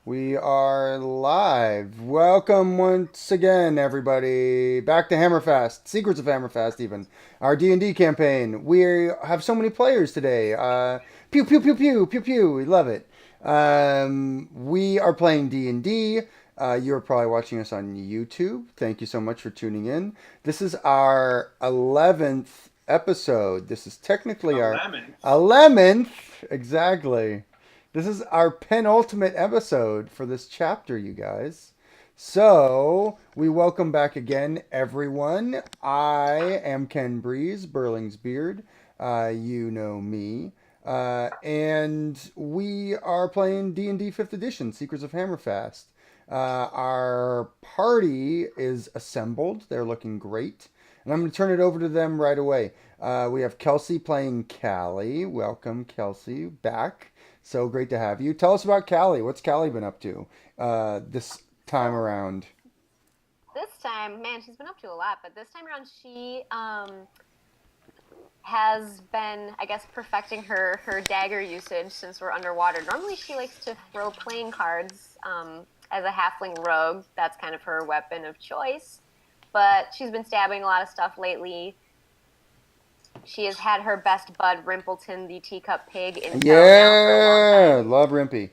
We are live. Welcome once again, everybody, back to Hammerfast, Secrets of Hammerfast, even our D&D campaign. We have so many players today. Pew pew pew pew pew pew. We love it. We are playing D&D. You're probably watching us on YouTube. Thank you so much for tuning in. This is our 11th episode. This is technically A our lemon. 11th, exactly. This is our penultimate episode for this chapter, you guys. So, we welcome back again, everyone. I am Ken Breeze, Burling's Beard. You know me. And we are playing D&D 5th Edition, Secrets of Hammerfast. Our party is assembled. They're looking great. And I'm going to turn it over to them right away. We have Kelsey playing Callie. Welcome, Kelsey, back. So great to have you. Tell us about Callie. What's Callie been up to this time So around? this time, man, she's been up to a lot, but this time around, she has been, I guess, perfecting her dagger usage since we're underwater. Normally, she likes to throw playing cards as a halfling rogue. That's kind of her weapon of choice. But she's been stabbing a lot of stuff lately. She has had her best bud, Rimpleton, the teacup pig, in tow now for a long Yeah, time. love Rimpy.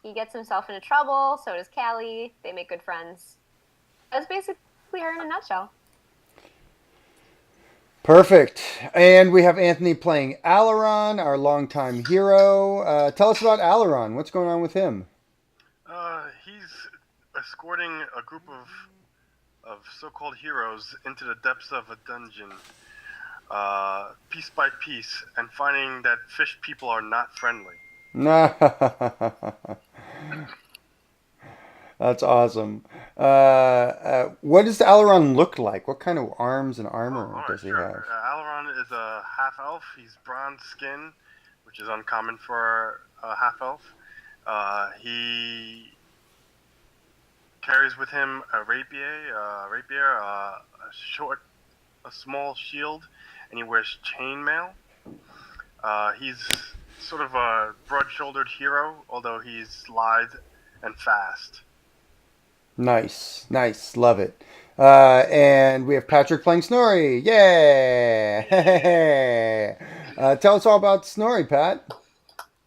He gets himself into trouble, so does Callie. They make good friends. That's basically her in a nutshell. Perfect. And we have Anthony playing Allaron, our longtime hero. Tell us about Allaron. What's going on with him? He's escorting a group of so-called heroes into the depths of a dungeon, piece by piece, and finding that fish people are not friendly. That's awesome. What does Alaron look like? What kind of arms and Oh, armor alright, does he sure. have? Alaron is a half-elf. He's bronze skin, which is uncommon for a half-elf. He carries with him a a small shield, and he wears chainmail. He's sort of a broad-shouldered hero, although he's lithe and fast. Nice, nice, love it. And we have Patrick playing Snorri. Yeah! Tell us all about Snorri, Pat.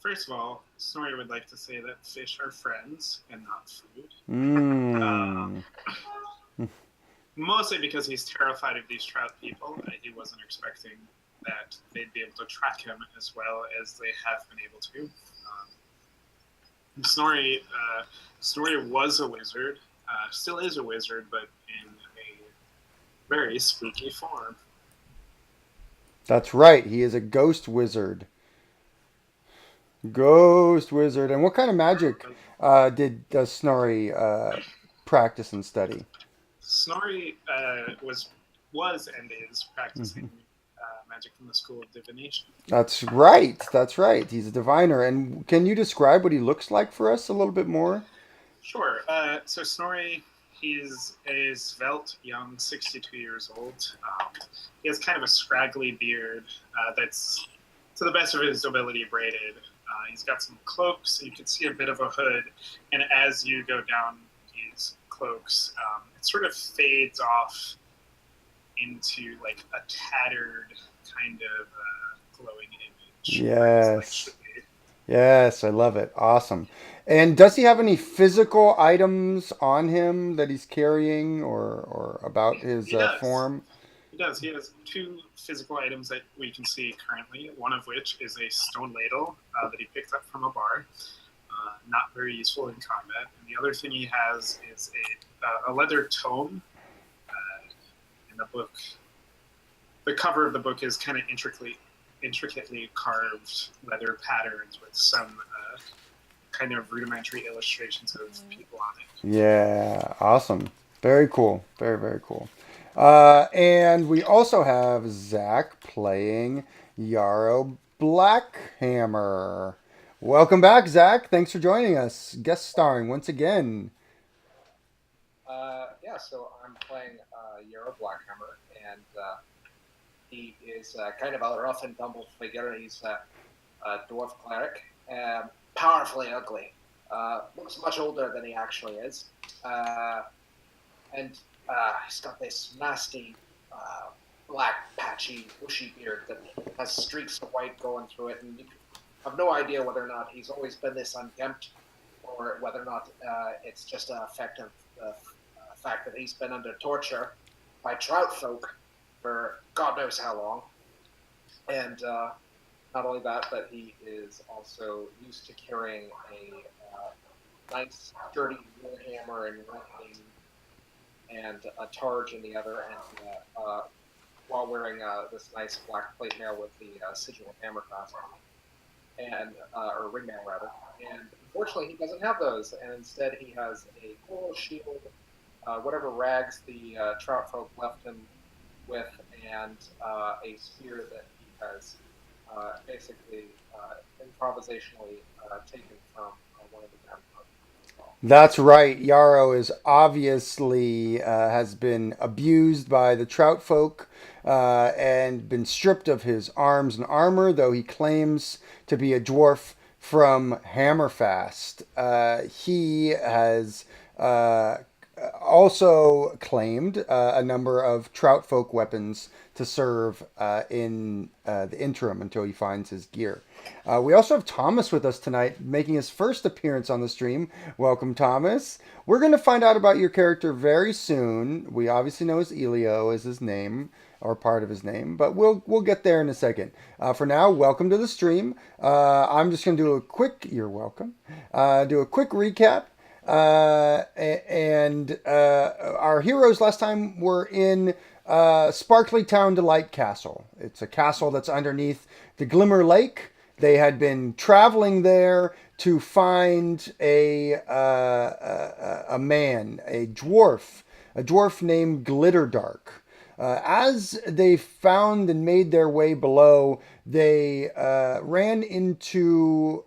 First of all, Snorri would like to say that fish are friends and not food. Um, Mmm. Mostly because he's terrified of these trout people. He wasn't expecting that they'd be able to track him as well as they have been able to. Snorri was a wizard, still is a wizard, but in a very spooky form. That's right. He is a ghost wizard. Ghost wizard. And what kind of magic does Snorri practice and study? Snorri was and is Hmm. practicing magic from the School of Divination. That's right. That's right. He's a diviner. And can you describe what he looks like for us a little bit more? Sure. So Snorri, he's a svelte young 62 years old. He has kind of a scraggly beard that's, to the best of his ability, braided. He's got some cloaks, so you can see a bit of a hood. And as you go down these cloaks, it sort of fades off into like a tattered kind of glowing image where his legs Yes. should be. Yes, I love it. Awesome. And does he have any physical items on him that he's carrying or about his He does. form? He does. He has two physical items that we can see currently, one of which is a stone ladle that he picked up from a bar. Not very useful in combat. And the other thing he has is a leather tome in the book. The cover of the book is kind of intricately carved leather patterns with some kind of rudimentary illustrations of people on it. Yeah, awesome. Very cool. Very, very cool. And we also have Zach playing Yarrow Blackhammer. Welcome back, Zach. Thanks for joining us. Guest starring once again. Yeah, so I'm playing Euro Blackhammer, and he is kind of a rough and tumble figure. He's a dwarf cleric, powerfully ugly. looks much older than he actually is. And he's got this nasty black, patchy, bushy beard that has streaks of white going through it, and you have no idea whether or not he's always been this unkempt, or whether or not it's just an effect of the fact that he's been under torture by Trout Folk for God knows how long. And not only that, but he is also used to carrying a nice, sturdy warhammer in one hand and a targe in the other, and while wearing this nice black plate mail with the sigil of Hammerfast on it, and or ringmail rather. And unfortunately, he doesn't have those, and instead he has a coral shield, whatever rags the Trout Folk left him with, and a spear that he has basically improvisationally taken from one of the men. That's right. Yarrow is obviously has been abused by the Trout Folk and been stripped of his arms and armor, though he claims to be a dwarf from Hammerfast. He has also claimed a number of Trout Folk weapons to serve in the interim until he finds his gear. We also have Thomas with us tonight, making his first appearance on the stream. Welcome, Thomas. We're going to find out about your character very soon. We obviously know his Elio is his name, or part of his name, but we'll get there in a second. For now, welcome to the stream. I'm just going to do a quick. You're welcome. Do a quick recap. Our heroes last time were in Sparkly Town Delight Castle. It's a castle that's underneath the Glimmer Lake. They had been traveling there to find a man, a dwarf named Glitterdark. As they found and made their way below, they ran into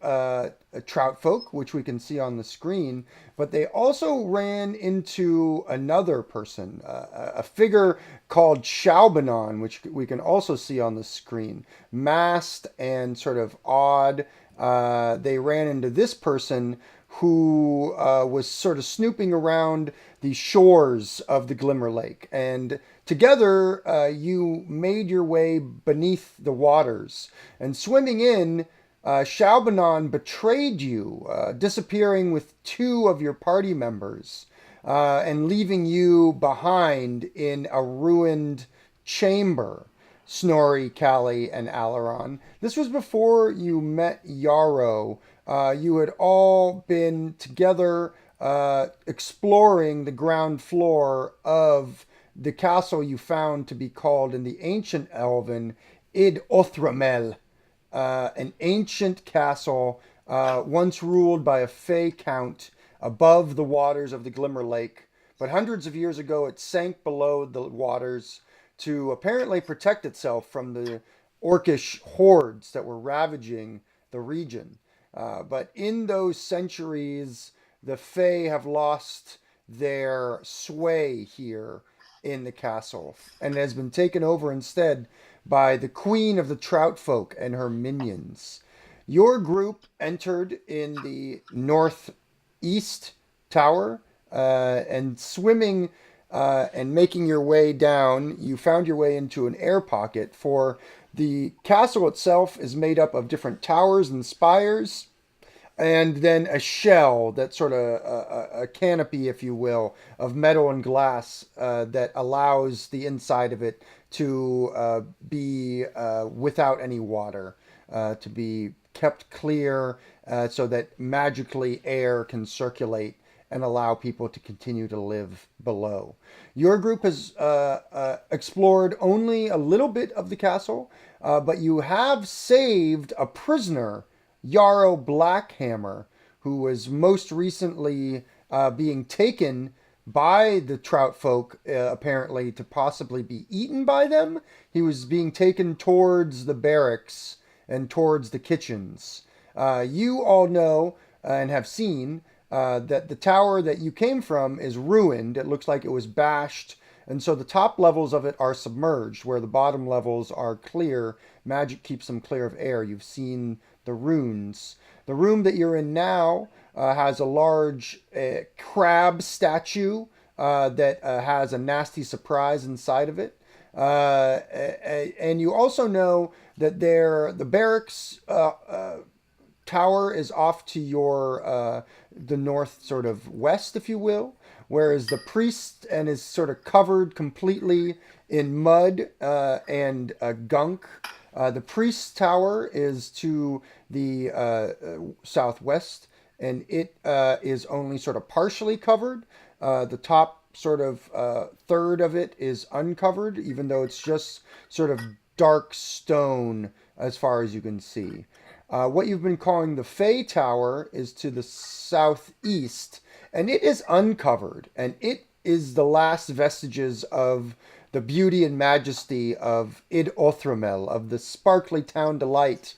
Trout Folk, which we can see on the screen, but they also ran into another person, a figure called Shalbanon, which we can also see on the screen. Masked and sort of odd. They ran into this person who was sort of snooping around the shores of the Glimmer Lake. And together, you made your way beneath the waters. And swimming in, Shalbanon betrayed you, disappearing with two of your party members and leaving you behind in a ruined chamber. Snorri, Callie, and Allaron. This was before you met Yarrow. You had all been together exploring the ground floor of the castle you found to be called in the ancient Elven Id Othramel, an ancient castle once ruled by a Fey count above the waters of the Glimmer Lake. But hundreds of years ago, it sank below the waters to apparently protect itself from the orcish hordes that were ravaging the region. But in those centuries, the Fae have lost their sway here in the castle, and it has been taken over instead by the Queen of the Trout Folk and her minions. Your group entered in the northeast tower, and swimming and making your way down, you found your way into an air pocket. For the castle itself is made up of different towers and spires, and then a shell that's sort of a canopy, if you will, of metal and glass that allows the inside of it to be without any water, to be kept clear so that magically air can circulate and allow people to continue to live below. Your group has explored only a little bit of the castle, but you have saved a prisoner, Yarrow Blackhammer, who was most recently being taken by the Trout Folk, apparently to possibly be eaten by them. He was being taken towards the barracks and towards the kitchens. You all know and have seen that the tower that you came from is ruined. It looks like it was bashed, and so the top levels of it are submerged, where the bottom levels are clear. Magic keeps them clear of air. You've seen the runes. The room that you're in now has a large crab statue that has a nasty surprise inside of it. And you also know that the barracks tower is off to your the north sort of west, if you will, whereas the priest and is sort of covered completely in mud and gunk. The priest's tower is to the southwest, and it is only sort of partially covered. The top sort of third of it is uncovered, even though it's just sort of dark stone as far as you can see. What you've been calling the Fey Tower is to the southeast, and it is uncovered, and it is the last vestiges of the beauty and majesty of Id Othramel, of the sparkly town delight,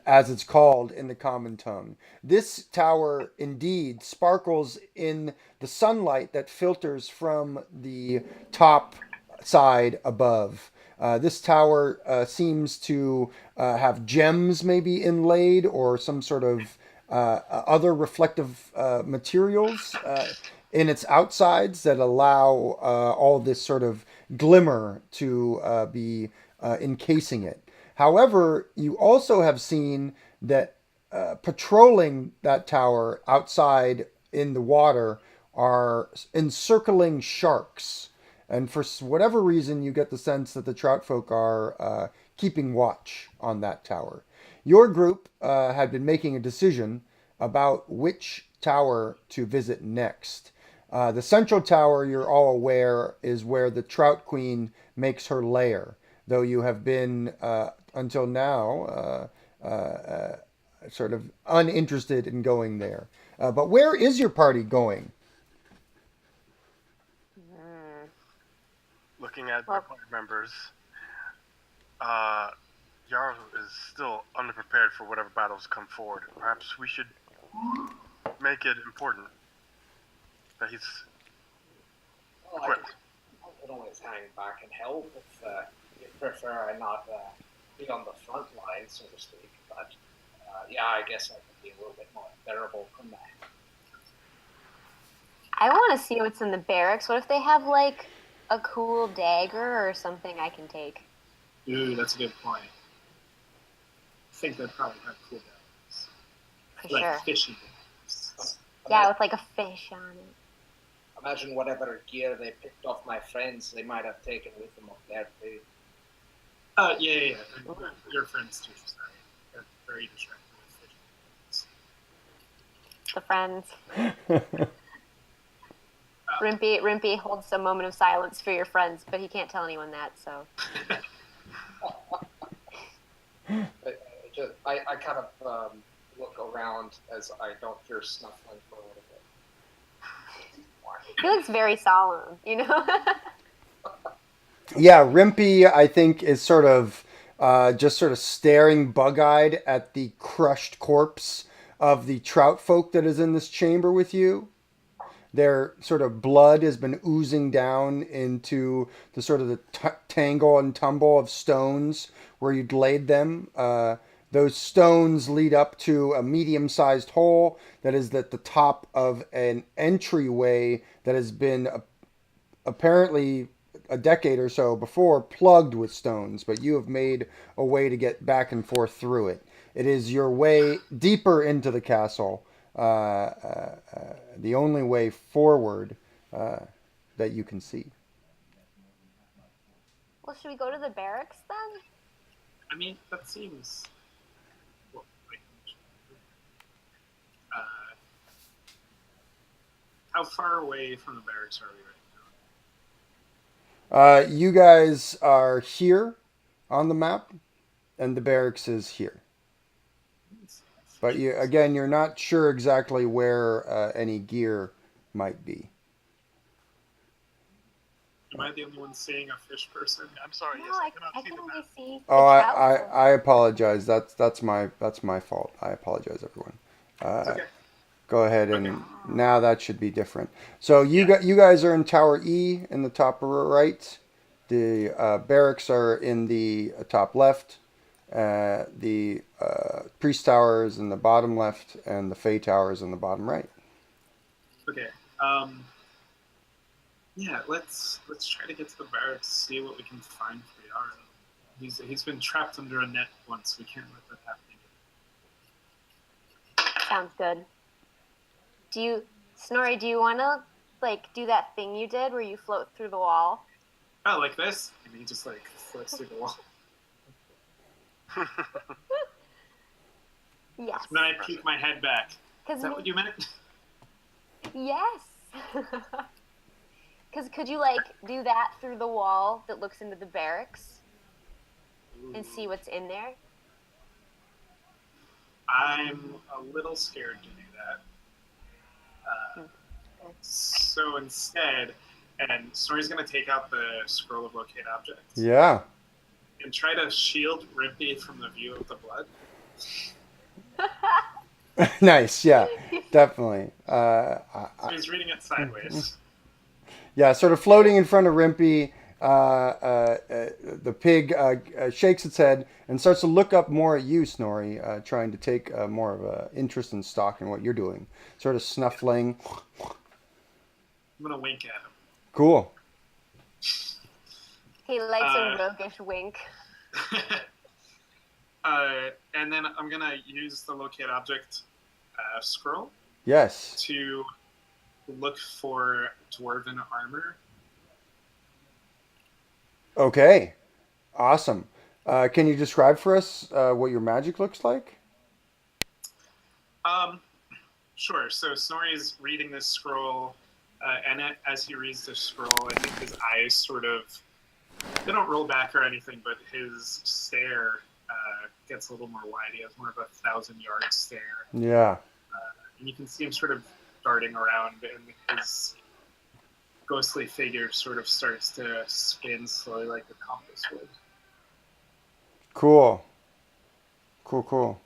as it's called in the common tongue. This tower indeed sparkles in the sunlight that filters from the top side above. This tower seems to have gems maybe inlaid or some sort of other reflective materials in its outsides that allow all this sort of glimmer to be encasing it. However, you also have seen that patrolling that tower outside in the water are encircling sharks. And for whatever reason, you get the sense that the Trout Folk are keeping watch on that tower. Your group had been making a decision about which tower to visit next. The central tower, you're all aware, is where the Trout Queen makes her lair, though you have been, until now, sort of uninterested in going there. But where is your party going? Looking at my party members, Jarl is still underprepared for whatever battles come forward. Perhaps we should make it important that he's equipped. I would always hang back and help if you prefer I not be on the front line, so to speak. But yeah, I guess I could be a little bit more bearable from that. I want to see what's in the barracks. What if they have like a cool dagger or something I can take? Ooh, that's a good point. I think they probably have cool daggers. For Like sure. fishing daggers. Yeah, with like a fish on it. Imagine whatever gear they picked off my friends, they might have taken with them up there too. Yeah. Your friends too, sorry. They're very distracted with fishing daggers. The friends. Rimpy holds a moment of silence for your friends, but he can't tell anyone that, so. I kind of look around as I don't hear snuffling for a little bit. He looks very solemn, you know? Yeah, Rimpy, I think, is sort of just sort of staring bug-eyed at the crushed corpse of the Trout Folk that is in this chamber with you. Their sort of blood has been oozing down into the sort of the tangle and tumble of stones where you'd laid them. Those stones lead up to a medium-sized hole that is at the top of an entryway that has been apparently a decade or so before plugged with stones, but you have made a way to get back and forth through it. It is your way deeper into the castle. The only way forward that you can see. Well, should we go to the barracks then? I mean, that seems... Well, wait. How far away from the barracks are we right now? You guys are here on the map, and the barracks is here. But you're not sure exactly where any gear might be. Am I the only one seeing a fish person? I'm sorry, No, yes, I cannot I see can the only map. see the Oh, trout. I apologize. That's my fault. I apologize, everyone. It's okay. Go ahead and now that should be different. So you guys are in Tower E in the top right. The barracks are in the top left, The priest tower is in the bottom left, and the Fey tower is in the bottom right. Okay. Yeah, let's try to get to the barracks, see what we can find for Yarrow. He's been trapped under a net once. We can't let that happen again. Sounds good. Snorri, do you want to do that thing you did where you float through the wall? Oh, like this? And he just floats through the wall. Yes. Then I peek my head back. Is that what you meant? Yes. Because could you do that through the wall that looks into the barracks and see what's in there? I'm a little scared to do that. So instead, and Snorri's going to take out the scroll of locate objects. Yeah. And try to shield Rimpy from the view of the blood. Nice. Yeah, definitely. So he's reading it sideways. Yeah, sort of floating in front of Rimpy. The pig shakes its head and starts to look up more at you, Snorri, trying to take more of an interest in stock in what you're doing. Sort of snuffling. I'm going to wink at him. Cool. He likes a roguish wink. And then I'm going to use the locate object scroll. Yes. To look for dwarven armor. Okay. Awesome. Can you describe for us what your magic looks like? Sure. So Snorri's reading this scroll, and as he reads this scroll, I think his eyes sort of, they don't roll back or anything, but his stare gets a little more wide. He has more of a 1,000-yard stare. Yeah. And you can see him sort of darting around, and his ghostly figure sort of starts to spin slowly like a compass would. Cool. Cool.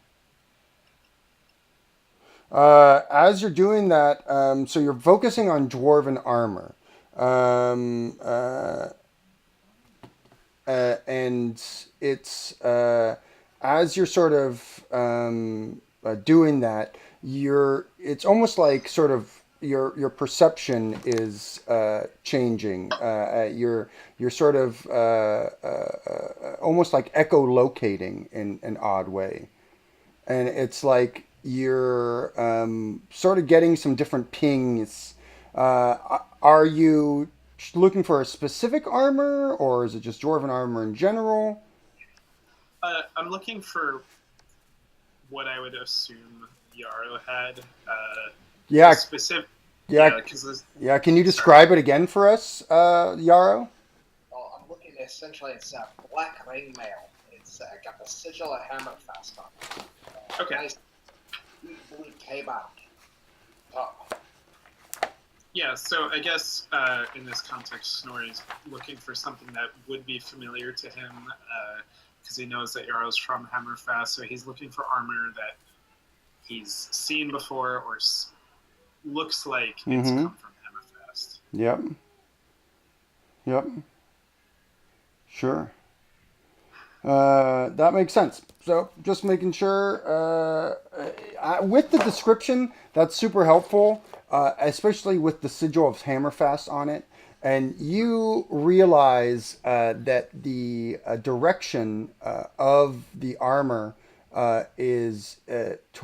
As you're doing that, so you're focusing on dwarven armor. And it's as you're sort of doing that, it's almost like sort of your perception is changing. You're sort of almost like echolocating in an odd way, and it's like you're sort of getting some different pings. Are you looking for a specific armor, or is it just dwarven armor in general? I'm looking for what I would assume Yarrow had. Yeah. Specific. Yeah. Yeah. Can you describe it again for us, Yarrow? Well, I'm looking essentially. It's a black ring mail. It's got the sigil of Hammerfast on it. Okay. Nice blue K-bound. Top. Yeah, so I guess in this context, Snorri's looking for something that would be familiar to him because he knows that Yarrow's from Hammerfast, so he's looking for armor that he's seen before or looks like it's come from Hammerfast. Yep. Sure. That makes sense. So just making sure with the description, that's super helpful, especially with the sigil of Hammerfast on it. And you realize that the direction of the armor is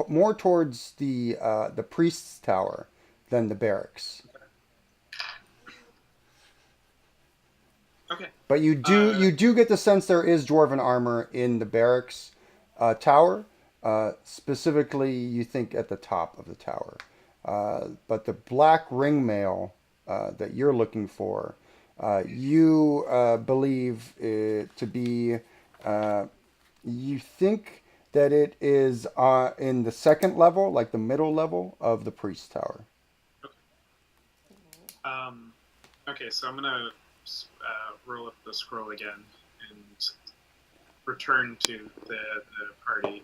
more towards the priest's tower than the barracks. Okay. But you do get the sense there is dwarven armor in the barracks tower. Specifically, you think at the top of the tower. But the black ring mail that you're looking for, you believe it to be. You think that it is in the second level, like the middle level of the priest tower. Okay, so I'm gonna roll up the scroll again and return to the party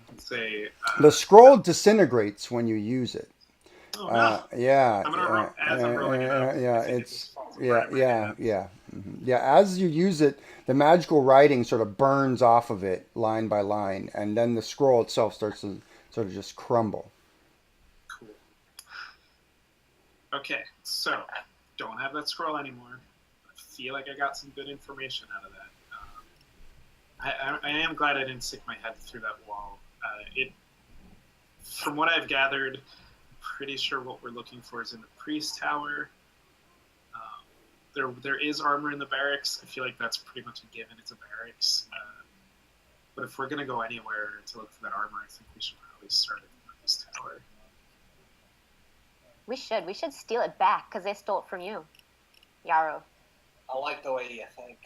and say the scroll disintegrates when you use it. Oh no! Yeah. I'm rolling it up. Yeah. Yeah, as you use it, the magical writing sort of burns off of it line by line, and then the scroll itself starts to sort of just crumble. Cool. Okay, so don't have that scroll anymore. I feel like I got some good information out of that. I am glad I didn't stick my head through that wall. From what I've gathered, I'm pretty sure what we're looking for is in the priest tower. There is armor in the barracks. I feel like that's pretty much a given. It's a barracks. But if we're gonna go anywhere to look for that armor, I think we should probably start at the priest tower. We should steal it back because they stole it from you, Yarrow. I like the way you think.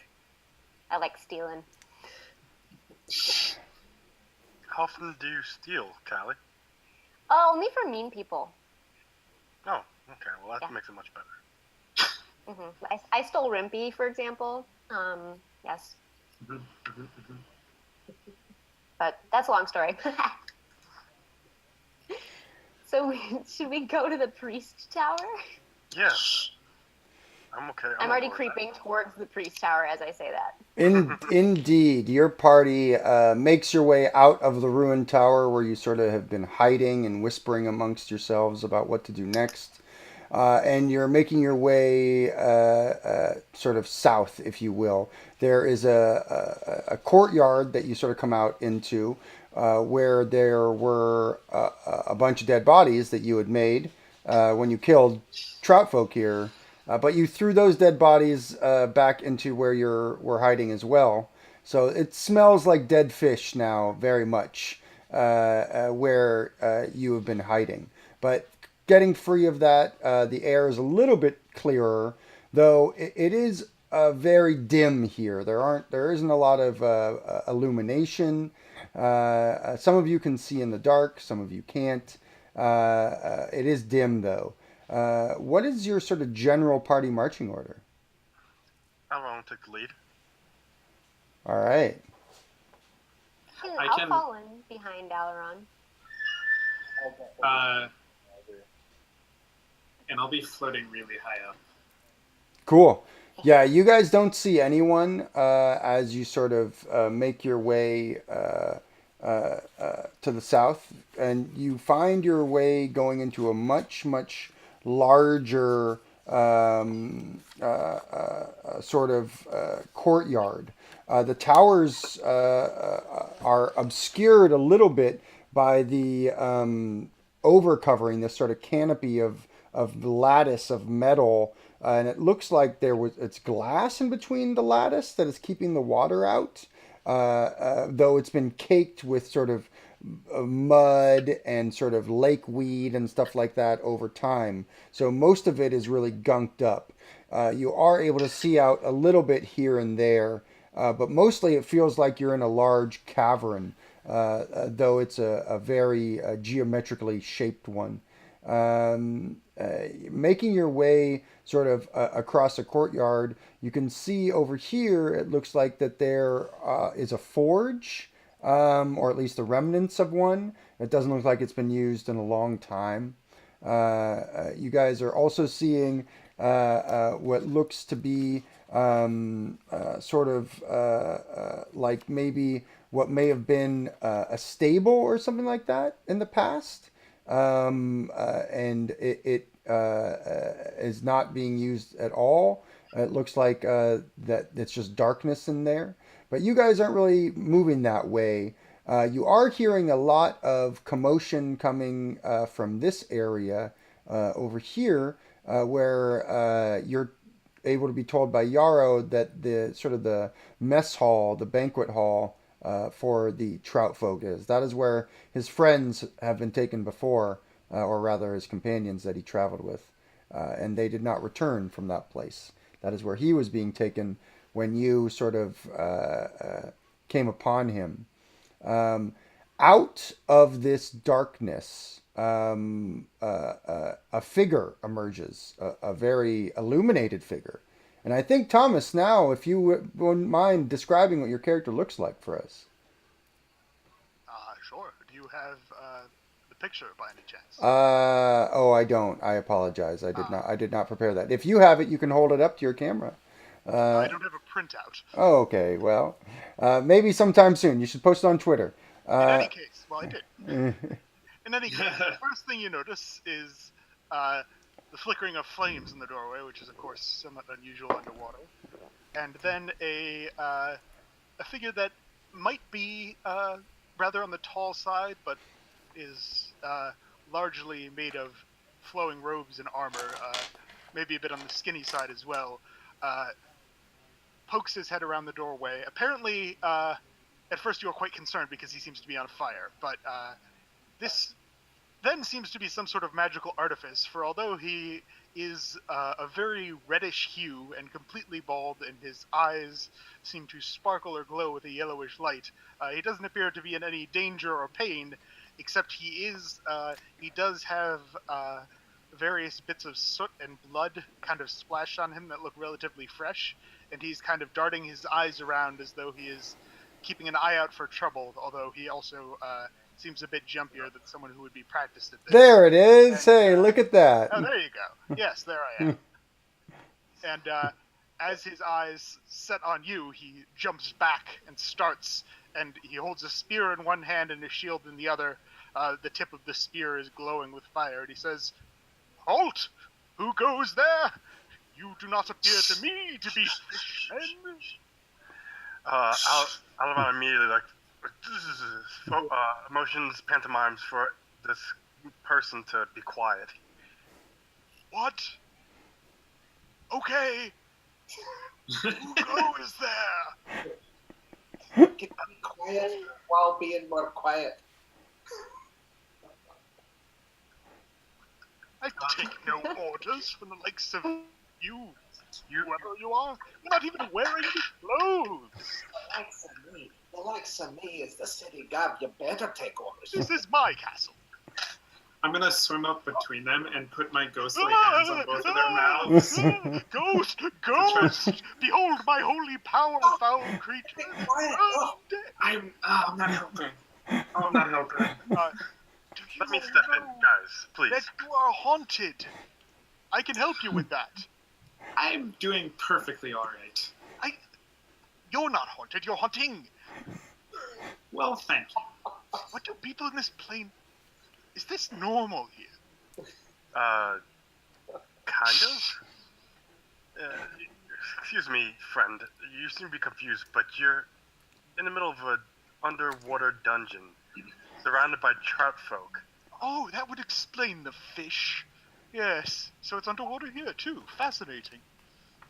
I like stealing. How often do you steal, Callie? Oh, only for mean people. Oh, okay. Well, that Yeah. makes it much better. I stole Rimpy, for example. Yes, but that's a long story. So should we go to the priest tower? Yeah. I'm okay. I'm already on board with creeping towards the priest tower as I say that. Indeed, your party makes your way out of the ruined tower where you sort of have been hiding and whispering amongst yourselves about what to do next. And you're making your way sort of south, if you will. There is a courtyard that you sort of come out into where there were a bunch of dead bodies that you had made when you killed Trout Folk here. But you threw those dead bodies back into where we're hiding as well. So it smells like dead fish now, very much, where you have been hiding. But getting free of that, the air is a little bit clearer, though it is very dim here. There isn't a lot of illumination. Some of you can see in the dark, some of you can't. It is dim though. What is your sort of general party marching order? Allaron took the lead. All right. I'll fall in behind Allaron. And I'll be floating really high up. Cool. Yeah, you guys don't see anyone as you sort of make your way to the south, and you find your way going into a much, much larger sort of courtyard. The towers are obscured a little bit by the overcovering, this sort of canopy of lattice of metal, and it looks like it's glass in between the lattice that is keeping the water out, though it's been caked with sort of mud and sort of lake weed and stuff like that over time. So most of it is really gunked up. You are able to see out a little bit here and there, but mostly it feels like you're in a large cavern, though it's a very geometrically shaped one. Making your way sort of across a courtyard, you can see over here, it looks like that there is a forge, or at least the remnants of one. It doesn't look like it's been used in a long time. You guys are also seeing what looks to be sort of like maybe what may have been a stable or something like that in the past. And it is not being used at all. It looks like that it's just darkness in there. But you guys aren't really moving that way. You are hearing a lot of commotion coming from this area over here, where you're able to be told by Yarrow that the sort of the mess hall, the banquet hall for the Trout Folk is. That is where his friends have been taken before, or rather his companions that he traveled with, and they did not return from that place. That is where he was being taken when you sort of came upon him. Out of this darkness, a figure emerges, a very illuminated figure. And I think, Thomas, now, if you wouldn't mind describing what your character looks like for us. Sure. Do you have the picture by any chance? Oh, I don't. I apologize. I did not prepare that. If you have it, you can hold it up to your camera. I don't have a printout. Oh, okay. Well, maybe sometime soon. You should post it on Twitter. In any case, well, I did. In any case, the first thing you notice is the flickering of flames in the doorway, which is, of course, somewhat unusual underwater. And then a figure that might be rather on the tall side, but is largely made of flowing robes and armor, maybe a bit on the skinny side as well, pokes his head around the doorway. Apparently, at first you are quite concerned because he seems to be on fire, but this then seems to be some sort of magical artifice, for although he is a very reddish hue and completely bald, and his eyes seem to sparkle or glow with a yellowish light, he doesn't appear to be in any danger or pain, except he does have various bits of soot and blood kind of splashed on him that look relatively fresh, and he's kind of darting his eyes around as though he is keeping an eye out for trouble, although he also seems a bit jumpier than someone who would be practiced at this. There it is. And, Hey, look at that. Oh, there you go. Yes, there I am. And as his eyes set on you, he jumps back and starts, and he holds a spear in one hand and a shield in the other. The tip of the spear is glowing with fire, and he says, "Halt! Who goes there? You do not appear to me to be fishmen." Allaron immediately motions, pantomimes for this person to be quiet. What? Okay. Who goes there? Can be quiet while being more quiet. I take no orders from the likes of you, whoever you are. You're not even wearing any clothes. The likes of me is the city god. You better take orders. This is my castle. I'm gonna swim up between them and put my ghostly hands on both of their mouths. Ghost! Ghost! Behold my holy power, foul creature! Be quiet. Oh. I'm not helping. I'm not helping. Do you Let me step in, guys, please. that you are haunted? I can help you with that. I'm doing perfectly alright. You're not haunted, you're haunting. Well, thank you. What do people in this plane... Is this normal here? Kind of? Excuse me, friend. You seem to be confused, but you're in the middle of an underwater dungeon, surrounded by Trout Folk. Oh, that would explain the fish. Yes, so it's underwater here, too. Fascinating.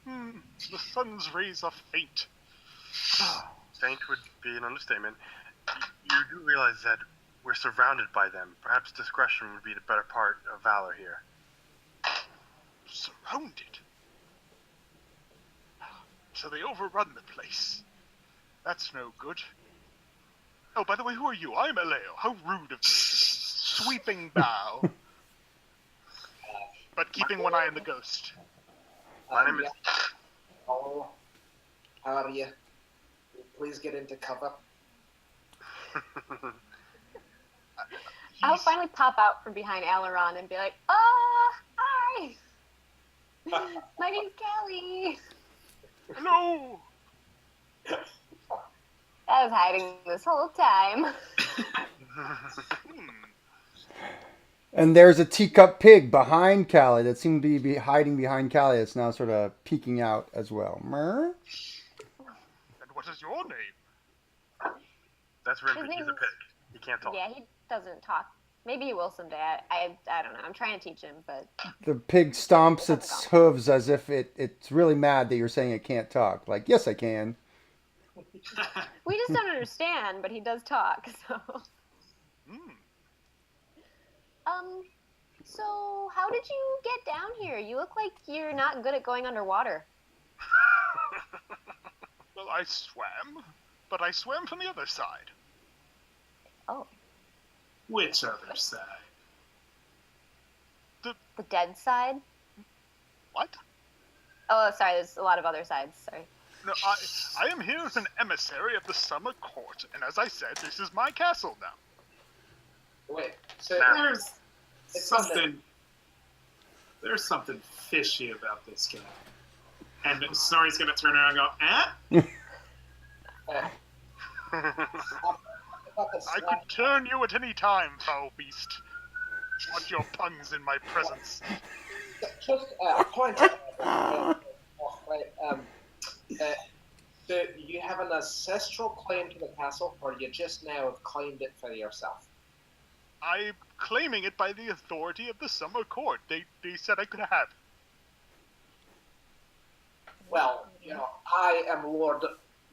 The sun's rays are faint. Faint would be an understatement. You do realize that we're surrounded by them. Perhaps discretion would be the better part of valor here. Surrounded? So they overrun the place. That's no good. Oh, by the way, who are you? I'm Aleo. How rude of me. Sweeping bow. But keeping one eye on the ghost. My name is... Oh, how are you? Please get into cover. I'll finally pop out from behind Allaron and be like, hi! My name's Callie. Hello! I was hiding this whole time. And there's a teacup pig behind Callie that seemed to be hiding behind Callie. It's now sort of peeking out as well. Mer? And what is your name? That's Rimpy. He's a pig. He can't talk. Yeah, he doesn't talk. Maybe he will someday. I don't know. I'm trying to teach him, but... The pig stomps its hooves as if it's really mad that you're saying it can't talk. Like, yes, I can. We just don't understand, but he does talk, so... So how did you get down here? You look like you're not good at going underwater. Well, I swam, but I swam from the other side. Oh. Which other side? The dead side? What? Oh, sorry, there's a lot of other sides, sorry. No, I am here as an emissary of the summer court, and as I said, this is my castle now. Wait, so There's It's something. There's something fishy about this guy. And Snorri's gonna turn around and go, Uh, I could turn you at any time, foul beast. Want your puns in my presence? Just a point. So you have an ancestral claim to the castle, or you just now have claimed it for yourself? I'm claiming it by the authority of the Summer Court. They said I could have it. Well, I am Lord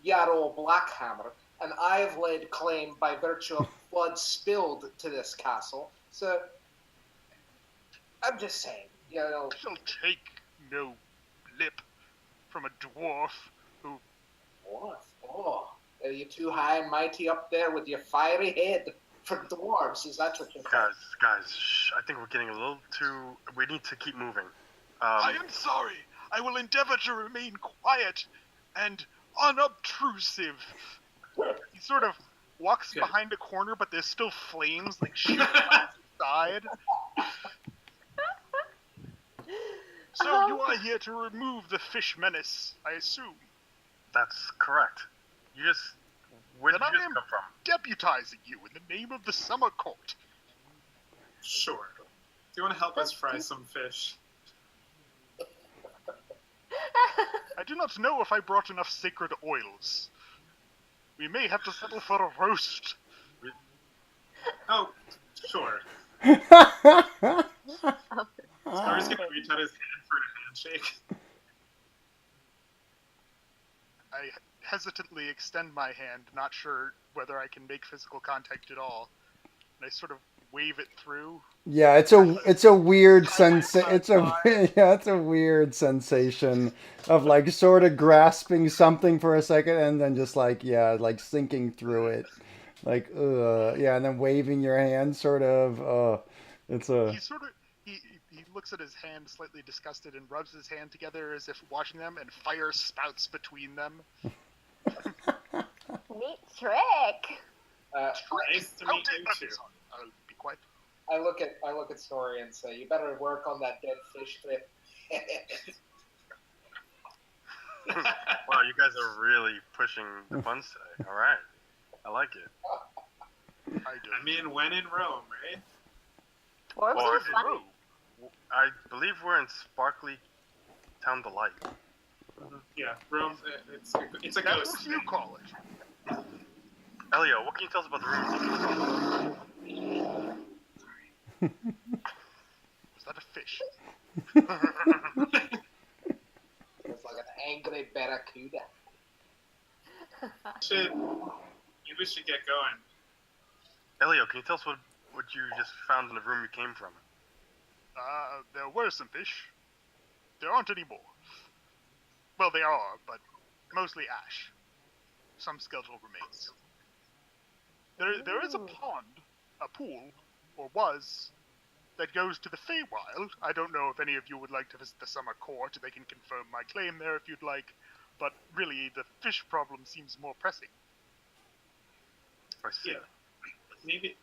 Yarrow Blackhammer, and I have laid claim by virtue of blood spilled to this castle. So, I'm just saying, I shall take no lip from a dwarf who... Oh, are you too high and mighty up there with your fiery head for dwarves? Is that what you're saying? Guys, shh. I think we're getting a little too... We need to keep moving. I am sorry. I will endeavor to remain quiet and unobtrusive. He sort of walks behind a corner, but there's still flames like shooting out the side. So you are here to remove the fish menace, I assume. That's correct. Where did Then you I just am come from? deputizing you in the name of the Summer Court. sure. Do you want to help us fry some fish? I do not know if I brought enough sacred oils. We may have to settle for a roast. Oh, sure. Snorri's gonna reach out his hand for a handshake. I hesitantly extend my hand, not sure whether I can make physical contact at all. And I sort of wave it through. Yeah, it's a weird it's a weird sensation of like sort of grasping something for a second and then just like sinking through it. Like and then waving your hand sort of it's a He sort of he looks at his hand slightly disgusted and rubs his hand together as if washing them, and fire spouts between them. Neat trick. Nice to meet you too. I'll be quiet. I look at Snorri and say, "You better work on that dead fish trip." Wow, you guys are really pushing the buns today. All right. I like it. I do. I mean, when in Rome, right? Dwarves Well, are fun. I believe we're in Sparkly Town Delight. Yeah, Rome. It's a That's ghost. what you call it. Elio, what can you tell us about the room? Was that a fish? It's like an angry barracuda. Maybe we should get going. Elio, can you tell us what you just found in the room you came from? There were some fish. There aren't any more. Well, they are, but mostly ash. Some skeletal remains. There is a pond, a pool, or was, that goes to the Feywild. I don't know if any of you would like to visit the Summer Court. They can confirm my claim there if you'd like. But really, the fish problem seems more pressing. I see. Yeah.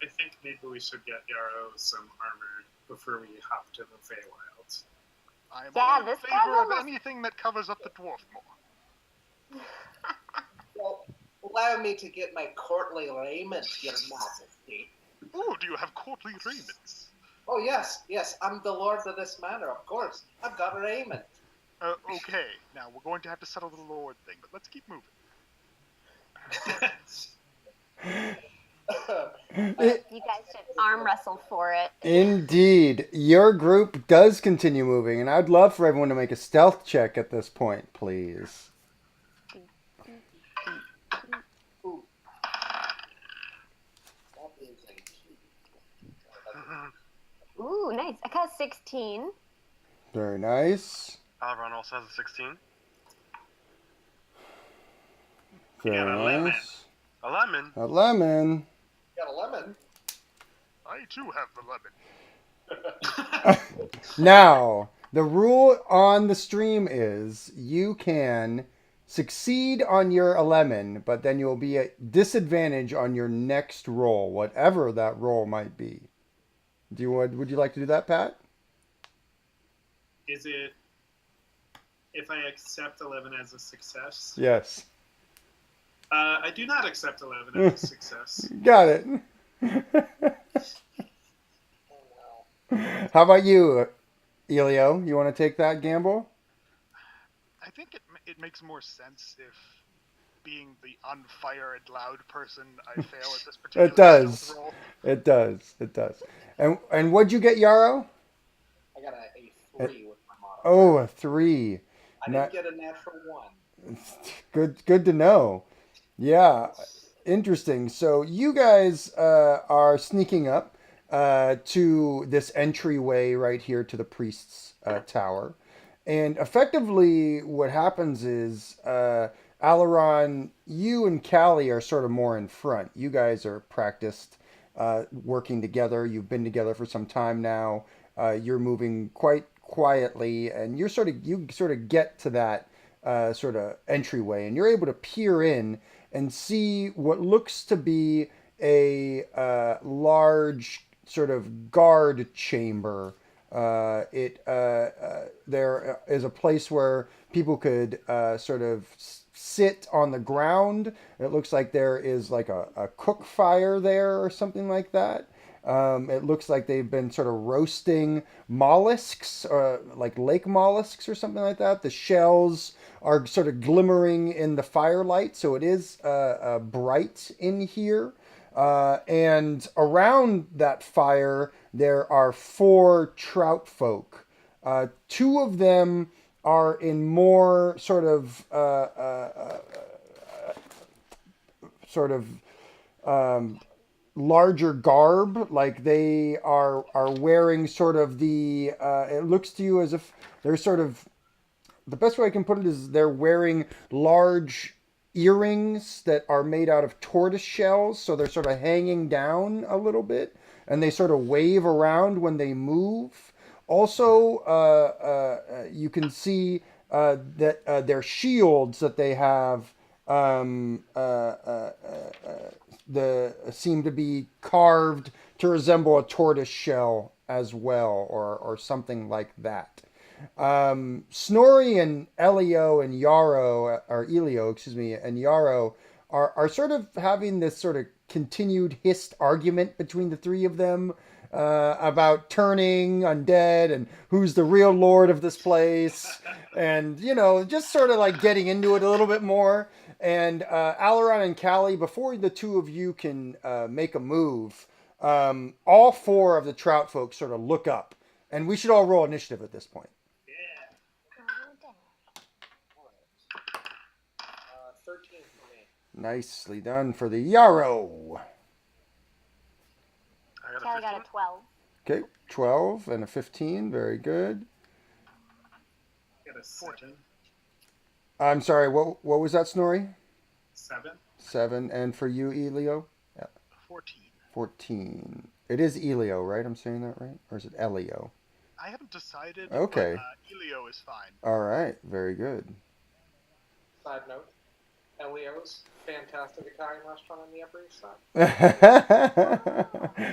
I think maybe we should get Yarrow some armor before we hop to the Feywild. I am Yeah, all in this guy's favor of almost- anything that covers up the dwarf more. Well, allow me to get my courtly raiment, Your Majesty. Ooh, do you have courtly raiments? Oh yes, I'm the lord of this manor, of course. I've got raiment. Okay, now we're going to have to settle the lord thing, but let's keep moving. You guys should arm wrestle for it. Indeed. Your group does continue moving, and I'd love for everyone to make a stealth check at this point, please. Ooh. That is a key. Ooh, nice. I got a 16. Very nice. Allaron also has a 16. Very got a lemon. nice. A lemon. A lemon. Got a lemon. I too have the lemon. Now, the rule on the stream is you can succeed on your lemon, but then you'll be at disadvantage on your next roll, whatever that roll might be. Would you like to do that, Pat? Is it if I accept 11 as a success. Yes. I do not accept 11 as a success. Got it. How about you, Elio? You want to take that gamble? I think it makes more sense if, being the on fire and loud person, I fail at this particular It does. stealth roll. It does. It does. And what'd you get, Yarrow? I got a 3 with my modifier. Oh, a 3. I didn't get a natural 1. Good to know. Yeah, interesting. So you guys are sneaking up to this entryway right here to the priest's tower. And effectively what happens is Allaron, you and Callie are sort of more in front. You guys are practiced working together. You've been together for some time now. You're moving quite quietly, and you sort of get to that sort of entryway, and you're able to peer in and see what looks to be a large sort of guard chamber. There is a place where people could sort of sit on the ground. It looks like there is like a cook fire there or something like that. It looks like they've been sort of roasting mollusks, like lake mollusks or something like that. The shells are sort of glimmering in the firelight, so it is bright in here. And around that fire, there are 4 trout folk. 2 of them are in more sort of larger garb, like they are wearing sort of the. It looks to you as if they're sort of. The best way I can put it is they're wearing large earrings that are made out of tortoise shells, so they're sort of hanging down a little bit, and they sort of wave around when they move. Also, you can see that their shields that they have seem to be carved to resemble a tortoise shell as well, or something like that. Snorri and Elio and Yarrow, or Elio, excuse me, and Yarrow are sort of having this sort of continued hissed argument between the 3 of them about turning undead and who's the real lord of this place, and just sort of like getting into it a little bit more. And Allaron and Callie, before the 2 of you can make a move, all 4 of the Trout folk sort of look up, and we should all roll initiative at this point. 13 for me. Nicely done for the Yarrow. Callie got a 12. Okay, 12 and a 15. Very good. Got a 7. I'm sorry, what was that, Snorri? 7. 7. And for you, Elio? Yeah. 14. 14. It is Elio, right? I'm saying that right? Or is it Elio? I haven't decided. Okay. But, Elio is fine. All right. Very good. Side note, Elio's fantastic Italian restaurant on the Upper East Side.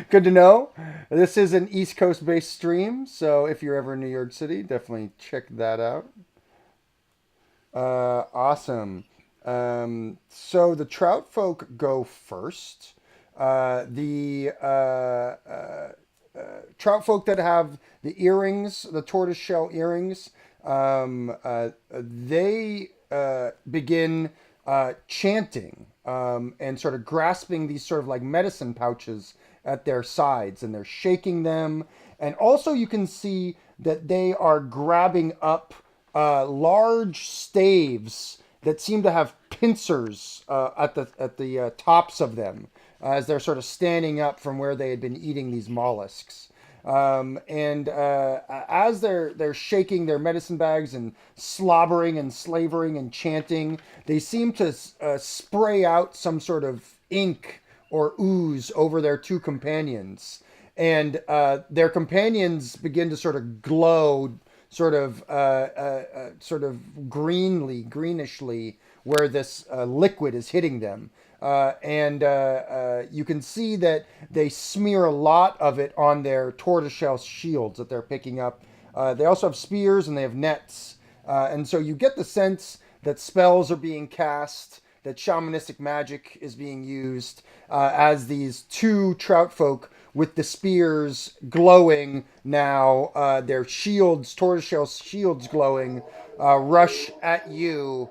Good to know. This is an East Coast based stream, so if you're ever in New York City, definitely check that out. Awesome. So the Trout folk go first. The Trout folk that have the earrings, the tortoise shell earrings, they begin chanting and sort of grasping these sort of like medicine pouches at their sides, and they're shaking them. And also you can see that they are grabbing up large staves that seem to have pincers at the tops of them as they're sort of standing up from where they had been eating these mollusks. And as they're shaking their medicine bags and slobbering and slavering and chanting, they seem to spray out some sort of ink or ooze over their 2 companions. And their companions begin to sort of glow, sort of greenishly, where this liquid is hitting them. And you can see that they smear a lot of it on their tortoiseshell shields that they're picking up. They also have spears and they have nets. And so you get the sense that spells are being cast, that shamanistic magic is being used, as these two trout folk with the spears glowing now, their shields, tortoiseshell shields glowing, rush at you,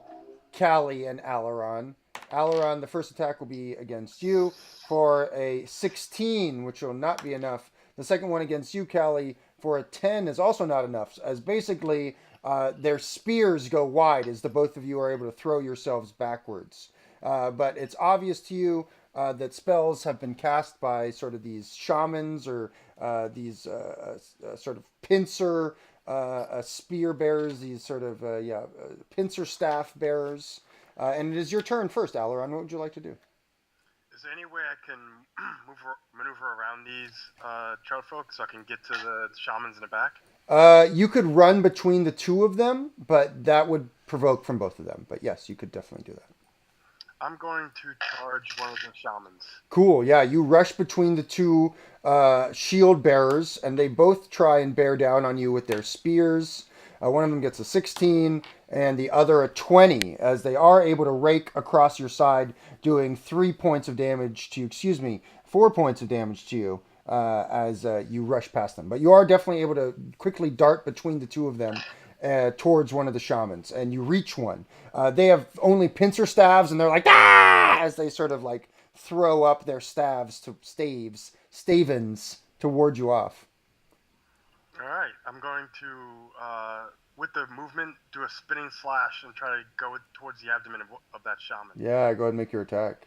Callie and Allaron. Allaron, the first attack will be against you for a 16, which will not be enough. The second one against you, Callie, for a 10 is also not enough, as basically their spears go wide as the both of you are able to throw yourselves backwards. But it's obvious to you that spells have been cast by sort of these shamans or these sort of pincer spear bearers, these sort of pincer staff bearers. And it is your turn first, Allaron. What would you like to do? Is there any way I can maneuver around these trout folk so I can get to the shamans in the back? You could run between the two of them, but that would provoke from both of them. But yes, you could definitely do that. I'm going to charge one of the shamans. Cool. Yeah, you rush between the two shield bearers, and they both try and bear down on you with their spears. One of them gets a 16, and the other a 20, as they are able to rake across your side, doing 3 points of damage to you. Excuse me, 4 points of damage to you as you rush past them. But you are definitely able to quickly dart between the two of them towards one of the shamans, and you reach one. They have only pincer staves, and they're like, ah! As they sort of like throw up their stavens to ward you off. All right, I'm going to, with the movement, do a spinning slash and try to go towards the abdomen of that shaman. Yeah, go ahead and make your attack.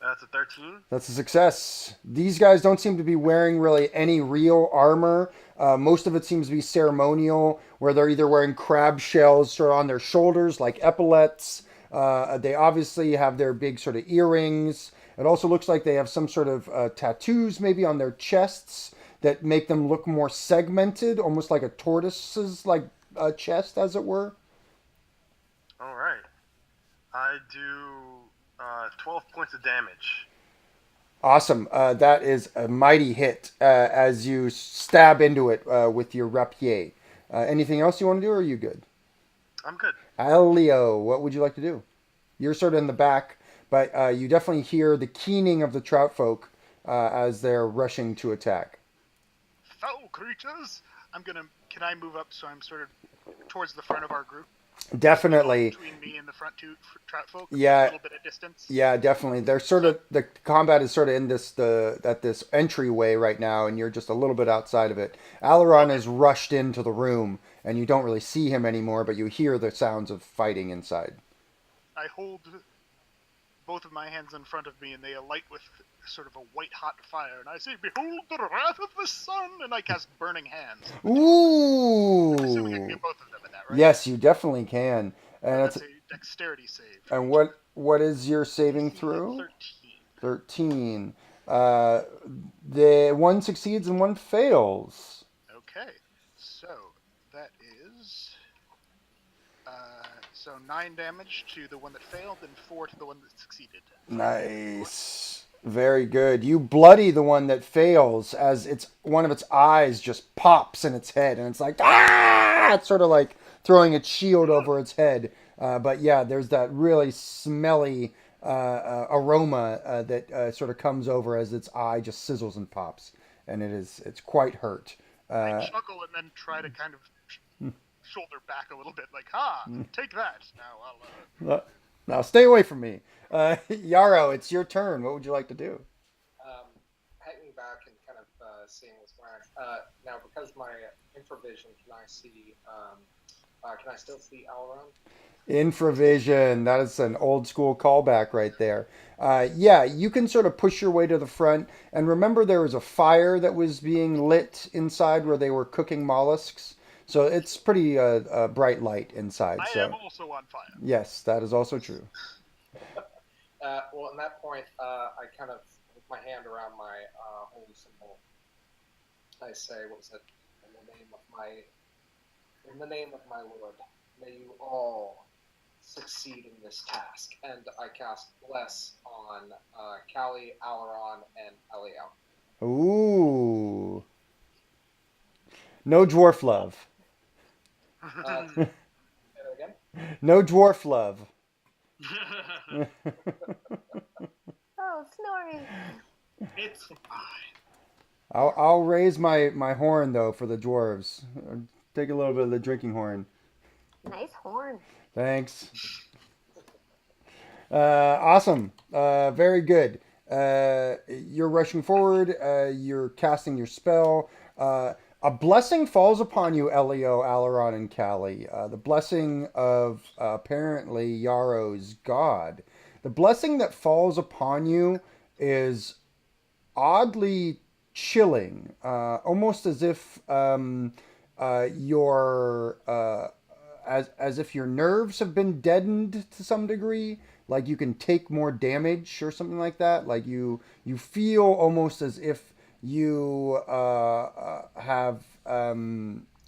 That's a 13. That's a success. These guys don't seem to be wearing really any real armor. Most of it seems to be ceremonial, where they're either wearing crab shells sort of on their shoulders like epaulets. They obviously have their big sort of earrings. It also looks like they have some sort of tattoos maybe on their chests that make them look more segmented, almost like a tortoise's like chest, as it were. All right. I do 12 points of damage. Awesome. That is a mighty hit as you stab into it with your rapier. Anything else you want to do, or are you good? I'm good. Leo, what would you like to do? You're sort of in the back, but you definitely hear the keening of the trout folk as they're rushing to attack. Foul creatures! Can I move up so I'm sort of towards the front of our group? Definitely. Between me and the front two trout folk? Yeah. A little bit of distance? Yeah, definitely. They're sort of, the combat is sort of in at this entryway right now, and you're just a little bit outside of it. Allaron has rushed into the room, and you don't really see him anymore, but you hear the sounds of fighting inside. I hold both of my hands in front of me, and they alight with sort of a white-hot fire, and I say, "Behold the wrath of the sun!" and I cast Burning Hands. Ooh! I'm assuming I can get both of them in that, right? Yes, you definitely can. And That's a dexterity save. And what is your saving throw? 13. The one succeeds and one fails. Okay, so that is so 9 damage to the one that failed and 4 to the one that succeeded. Nice. Very good. You bloody the one that fails as one of its eyes just pops in its head, and it's like, ah! It's sort of like throwing its shield over its head. But yeah, there's that really smelly aroma that sort of comes over as its eye just sizzles and pops, and it's quite hurt. I chuckle and then try to kind of shoulder back a little bit, like, take that. Now I'll. Now stay away from me. Yarrow, it's your turn. What would you like to do? Hanging back and kind of seeing what's going on. Now, because my infravision, can I see? Can I still see Allaron? Infravision. That is an old school callback right there. Yeah, you can sort of push your way to the front. And remember, there was a fire that was being lit inside where they were cooking mollusks. So it's pretty bright light inside. I am also on fire. Yes, that is also true. Well, at that point, I kind of, with my hand around my holy symbol, I say, what was it? In the name of my Lord, may you all succeed in this task. And I cast Bless on Callie, Allaron, and Elio. Ooh. No dwarf love. Say that again. No dwarf love. Oh, Snorri. It's fine. I'll raise my horn though for the dwarves. Take a little bit of the drinking horn. Nice horn. Thanks. Awesome. Very good. You're rushing forward. You're casting your spell. A blessing falls upon you, Elio, Allaron, and Callie. The blessing of apparently Yarrow's god. The blessing that falls upon you is oddly chilling, almost as if your as if your nerves have been deadened to some degree. Like you can take more damage or something like that. Like you feel almost as if you have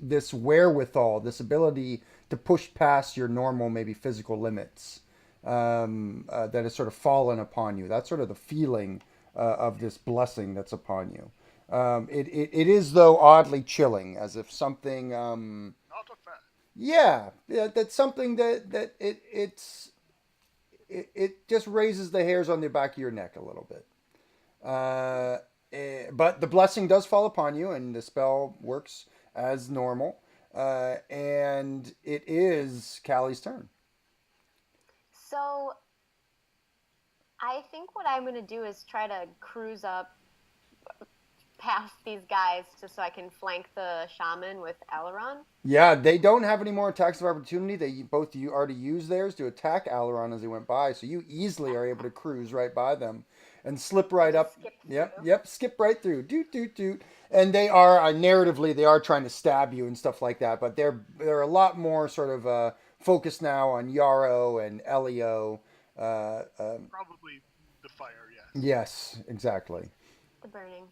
this wherewithal, this ability to push past your normal maybe physical limits that has sort of fallen upon you. That's sort of the feeling of this blessing that's upon you. It is though oddly chilling, as if something. Not a fan. Yeah, that's something that it just raises the hairs on the back of your neck a little bit. But the blessing does fall upon you, and the spell works as normal. And it is Callie's turn. So, I think what I'm going to do is try to cruise up past these guys just so I can flank the shaman with Allaron. Yeah, they don't have any more attacks of opportunity. They both you already used theirs to attack Allaron as they went by, so you easily are able to cruise right by them and slip right up. Yep, skip right through. Doot doot doot. And they are narratively they are trying to stab you and stuff like that, but they're a lot more sort of focused now on Yarrow and Elio. Probably the fire, yes. Yes, exactly. The burning.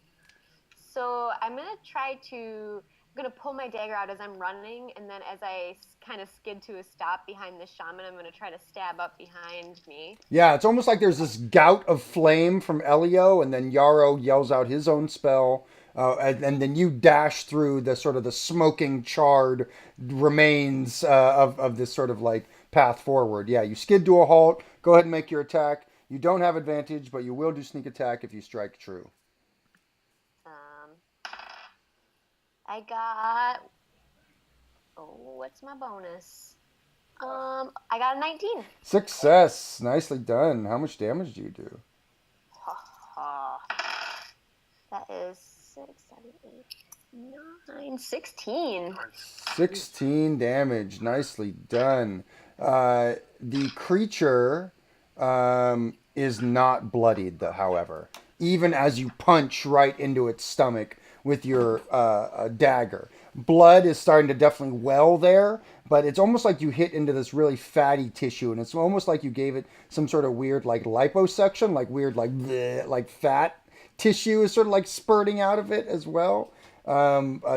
So I'm going to try to... I'm going to pull my dagger out as I'm running, and then as I kind of skid to a stop behind the shaman, I'm going to try to stab up behind me. Yeah, it's almost like there's this gout of flame from Elio, and then Yarrow yells out his own spell, and then you dash through the sort of the smoking, charred remains of this sort of like path forward. Yeah, you skid to a halt. Go ahead and make your attack. You don't have advantage, but you will do sneak attack if you strike true. I got... Oh, what's my bonus? I got a 19. Success. Nicely done. How much damage do you do? That is 6, 7, 8, 9, 16. 16 damage. Nicely done. The creature is not bloodied, however, even as you punch right into its stomach with your dagger. Blood is starting to definitely well there, but it's almost like you hit into this really fatty tissue, and it's almost like you gave it some sort of weird like liposuction, like weird like bleh, like fat tissue is sort of like spurting out of it as well.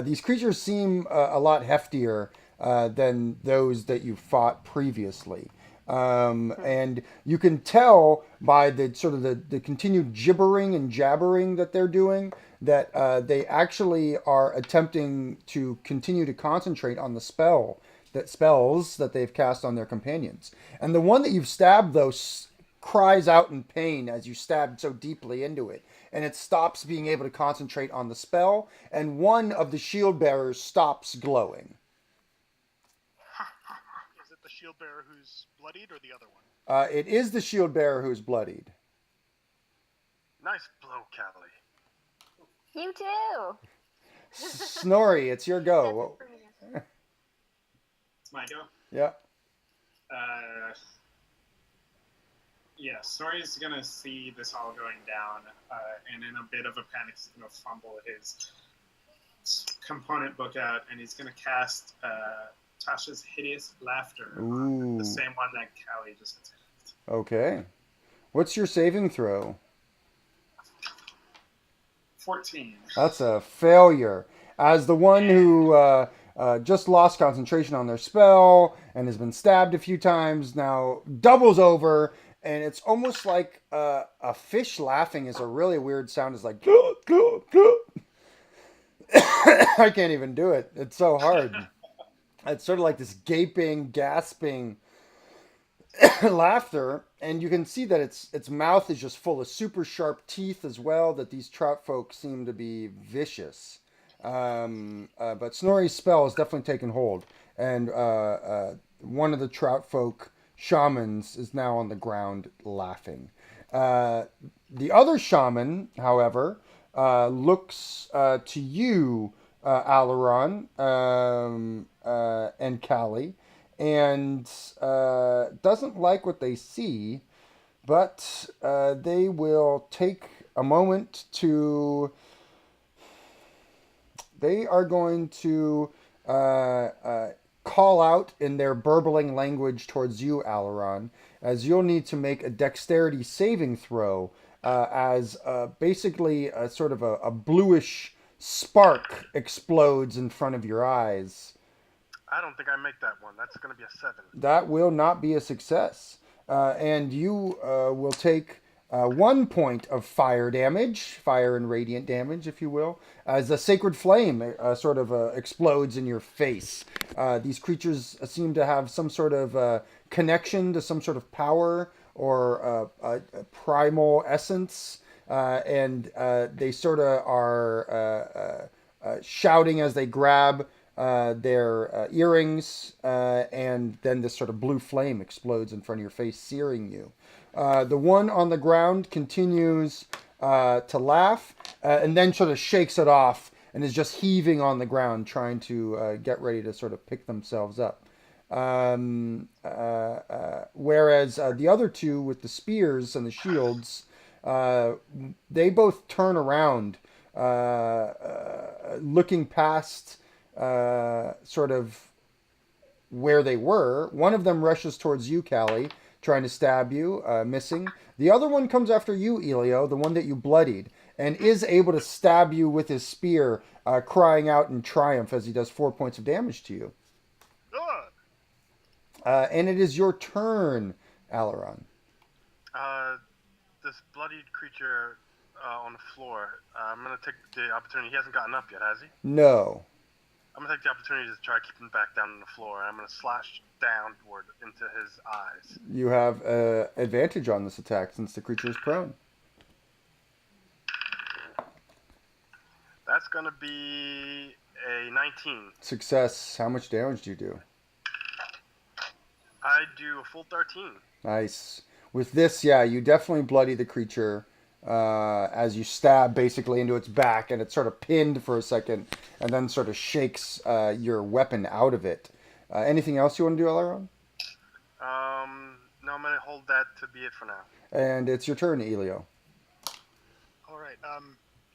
These creatures seem a lot heftier than those that you fought previously. And you can tell by the sort of the continued gibbering and jabbering that they're doing that they actually are attempting to continue to concentrate on the spells that they've cast on their companions. And the one that you've stabbed, though, cries out in pain as you stabbed so deeply into it. And it stops being able to concentrate on the spell, and one of the shield bearers stops glowing. Is it the shield bearer who's bloodied or the other one? It is the shield bearer who's bloodied. Nice blow, Callie. You too. Snorri, it's your go. It's my go. Yeah. Yeah, Snorri's gonna see this all going down, and in a bit of a panic, he's gonna fumble his component book out, and he's gonna cast Tasha's Hideous Laughter, Ooh. the same one that Callie just attacked. Okay. What's your saving throw? 14. That's a failure. As the one who just lost concentration on their spell and has been stabbed a few times now doubles over, and it's almost like a fish laughing is a really weird sound. It's like, I can't even do it. It's so hard. It's sort of like this gaping, gasping laughter, and you can see that its mouth is just full of super sharp teeth as well. That these trout folk seem to be vicious. But Snorri's spell has definitely taken hold, and one of the trout folk shamans is now on the ground laughing. Uh, the other shaman, however, looks to you, Allaron, and Callie, and doesn't like what they see, but they will take a moment to. They are going to call out in their burbling language towards you, Allaron, as you'll need to make a dexterity saving throw, as basically a sort of a bluish spark explodes in front of your eyes. I don't think I make that one. That's going to be a 7. That will not be a success. And you will take 1 point of fire damage, fire and radiant damage, if you will, as a sacred flame sort of explodes in your face. These creatures seem to have some sort of connection to some sort of power or a primal essence. And they sort of are shouting as they grab their earrings, and then this sort of blue flame explodes in front of your face, searing you. The one on the ground continues to laugh, and then sort of shakes it off and is just heaving on the ground, trying to get ready to sort of pick themselves up. Whereas the other two with the spears and the shields, they both turn around, looking past sort of where they were. One of them rushes towards you, Callie, trying to stab you, missing. The other one comes after you, Elio, the one that you bloodied, and is able to stab you with his spear, crying out in triumph as he does 4 points of damage to you. And it is your turn, Allaron. This bloodied creature on the floor, I'm going to take the opportunity. He hasn't gotten up yet, has he? No. I'm going to take the opportunity to try to keep him back down on the floor, and I'm going to slash downward into his eyes. You have advantage on this attack since the creature is prone. That's going to be a 19. Success. How much damage do you do? I do a full 13. Nice. With this, yeah, you definitely bloody the creature as you stab basically into its back, and it's sort of pinned for a second, and then sort of shakes your weapon out of it. Anything else you want to do, Allaron? No, I'm going to hold that to be it for now. And it's your turn, Elio. All right.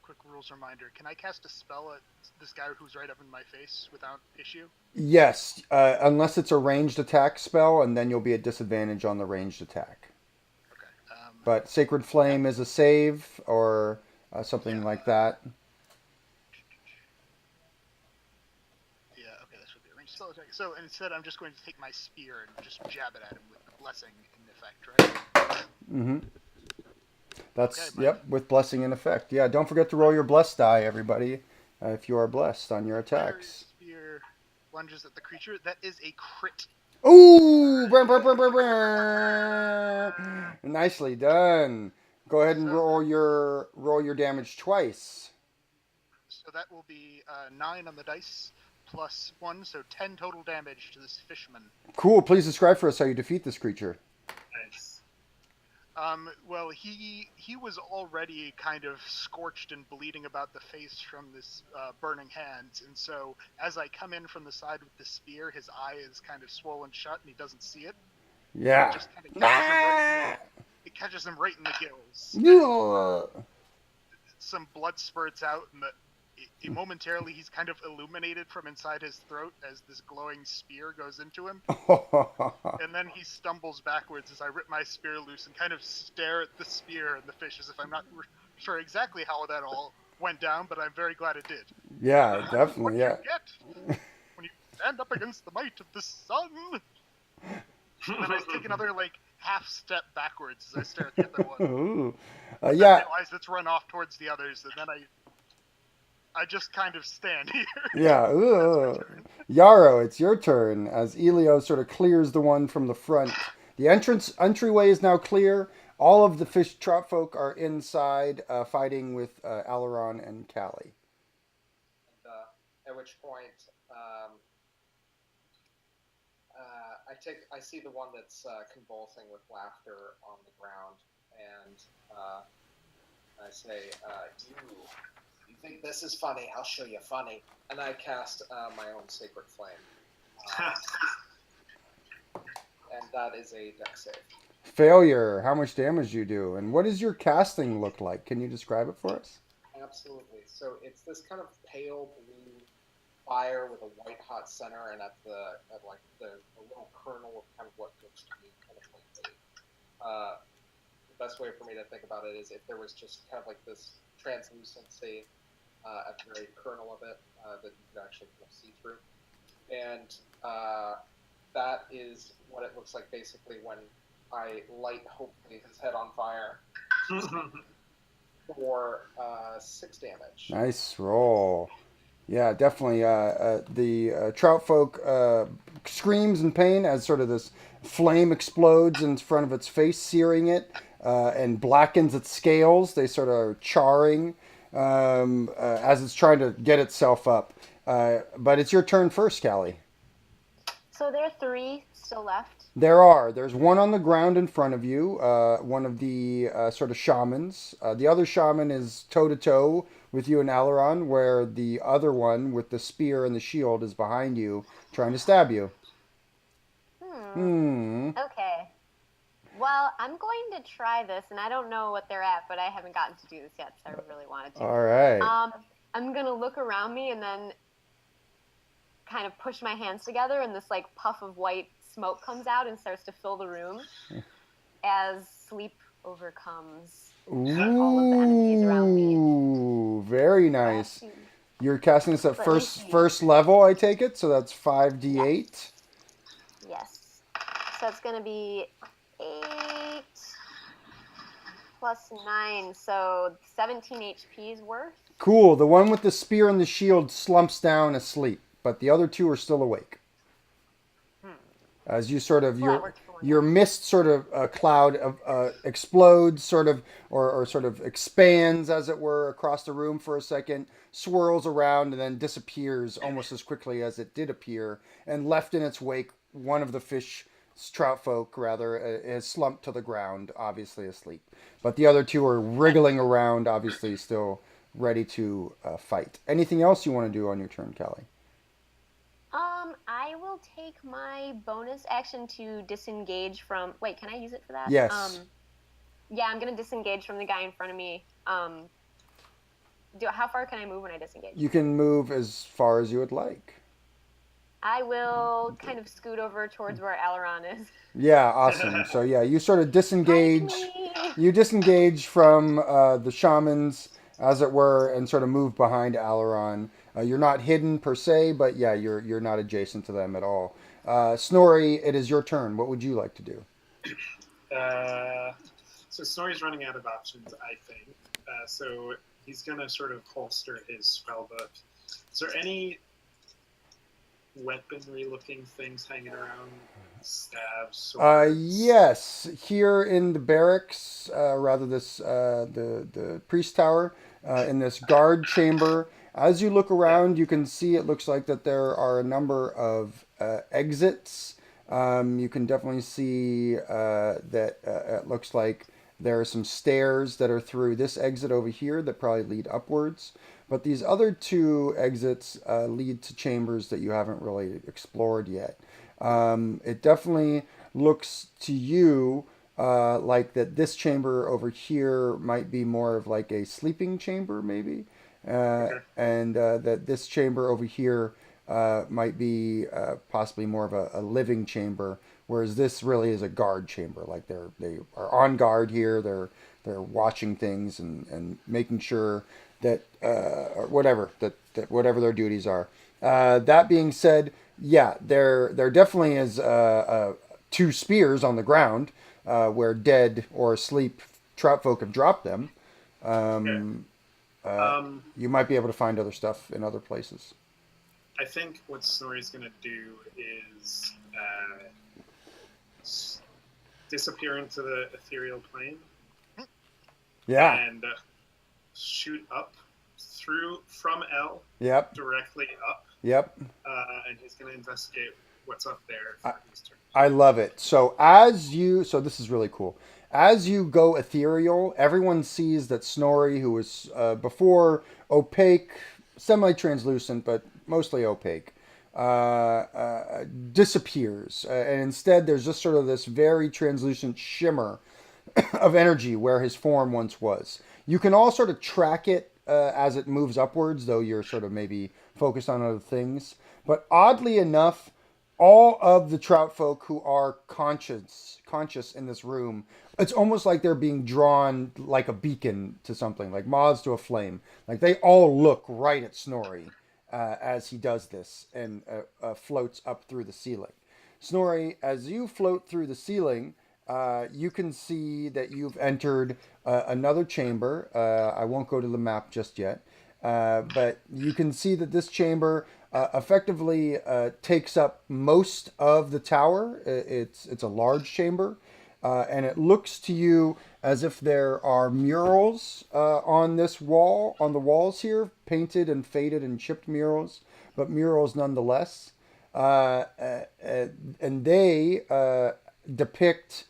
Quick rules reminder: can I cast a spell at this guy who's right up in my face without issue? Yes, unless it's a ranged attack spell, and then you'll be at disadvantage on the ranged attack. Okay. But Sacred Flame is a save, or something like that. Yeah, okay, that should be a ranged spell attack. So instead, I'm just going to take my spear and just jab it at him with the blessing in effect, right? Mm-hmm. That's, Okay, yep, with blessing in effect. Yeah, don't forget to roll your blessed die, everybody, if you are blessed on your attacks. Spear lunges at the creature. That is a crit. Ooh! Brr, brr, brr, brr, brr. Nicely done. Go ahead and roll your damage twice. So that will be 9 on the dice plus 1, so 10 total damage to this fishman. Cool. Please describe for us how you defeat this creature. Nice. Well, he was already kind of scorched and bleeding about the face from this burning hands, and so as I come in from the side with the spear, his eye is kind of swollen shut and he doesn't see it. Yeah. It just kind of catches him right in the gills. Yeah. Some blood spurts out, and momentarily he's kind of illuminated from inside his throat as this glowing spear goes into him. And then he stumbles backwards as I rip my spear loose and kind of stare at the spear and the fish as if I'm not sure exactly how that all went down, but I'm very glad it did. Yeah, definitely, yeah. What you get when you stand up against the might of the sun. And then I take another, half step backwards as I stare at the other one. Ooh. I Yeah. realize it's run off towards the others, and then I just kind of stand here. Yeah. Ugh. Yarrow, it's your turn as Elio sort of clears the one from the front. The entryway is now clear. All of the trout folk are inside, fighting with Allaron and Callie. And, at which point, I see the one that's convulsing with laughter on the ground, and I say, you think this is funny? I'll show you funny. And I cast my own Sacred Flame. And that is a dex save. Failure. How much damage do you do? And what does your casting look like? Can you describe it for us? Absolutely. So it's this kind of pale blue fire with a white hot center, and at the little kernel of kind of what looks to be kind of like the best way for me to think about it is if there was just kind of like this translucency at the very kernel of it that you could actually kind of see through, and that is what it looks like basically when I light hopefully his head on fire for 6 damage. Nice roll. Yeah, definitely. The trout folk screams in pain as sort of this flame explodes in front of its face, searing it, and blackens its scales. They sort of are charring as it's trying to get itself up. But it's your turn first, Callie. So there are 3 still left. There's one on the ground in front of you, one of the sort of shamans. The other shaman is toe-to-toe with you and Allaron, where the other one with the spear and the shield is behind you, trying to stab you. Okay. Well, I'm going to try this, and I don't know what they're at, but I haven't gotten to do this yet, so I really wanted to. All right. I'm going to look around me and then kind of push my hands together, and this, like, puff of white smoke comes out and starts to fill the room as sleep overcomes all of the enemies around me. Ooh, very nice. You're casting this at first level, I take it, so that's 5d8. Yes. So it's going to be 8 plus 9, so 17 HP's worth. Cool. The one with the spear and the shield slumps down asleep, but the other 2 are still awake. As you sort of your mist sort of cloud explodes, sort of or sort of expands, as it were, across the room for a second, swirls around, and then disappears almost as quickly as it did appear. And left in its wake, one of the trout folk rather, is slumped to the ground, obviously asleep. But the other 2 are wriggling around, obviously still ready to fight. Anything else you want to do on your turn, Callie? I will take my bonus action to disengage from... Wait, can I use it for that? Yes. Yeah, I'm going to disengage from the guy in front of me. How far can I move when I disengage? You can move as far as you would like. I will kind of scoot over towards where Allaron is. Yeah, awesome. So yeah, you sort of disengage. You disengage from the shamans, as it were, and sort of move behind Allaron. You're not hidden per se, but yeah, you're not adjacent to them at all. Snorri, it is your turn. What would you like to do? So Snorri's running out of options, I think. So he's going to sort of holster his spell book. Is there any weaponry-looking things hanging around? Stabs? Swords? Yes. Here in the barracks, the priest tower, in this guard chamber. As you look around, you can see it looks like that there are a number of exits. You can definitely see that it looks like there are some stairs that are through this exit over here that probably lead upwards. But these other 2 exits lead to chambers that you haven't really explored yet. It definitely looks to you like that this chamber over here might be more of like a sleeping chamber, maybe. And that this chamber over here might be possibly more of a living chamber, whereas this really is a guard chamber. Like they are on guard here. They're watching things and making sure that or whatever that whatever their duties are. That being said, yeah, there definitely is 2 spears on the ground where dead or asleep trout folk have dropped them. You might be able to find other stuff in other places. I think what Snorri's going to do is disappear into the ethereal plane. Yeah. And shoot up from L. Yep. Directly up. Yep. And he's going to investigate what's up there for his turn. I love it. So this is really cool. As you go ethereal, everyone sees that Snorri, who was before opaque, semi-translucent, but mostly opaque, disappears. And instead, there's just sort of this very translucent shimmer of energy where his form once was. You can all sort of track it as it moves upwards, though you're sort of maybe focused on other things. But oddly enough, all of the Trout Folk who are conscious in this room, it's almost like they're being drawn like a beacon to something, like moths to a flame. Like they all look right at Snorri as he does this and floats up through the ceiling. Snorri, as you float through the ceiling, you can see that you've entered another chamber. I won't go to the map just yet, but you can see that this chamber effectively takes up most of the tower. It's a large chamber, and it looks to you as if there are murals on the walls here, painted and faded and chipped murals, but murals nonetheless. And they depict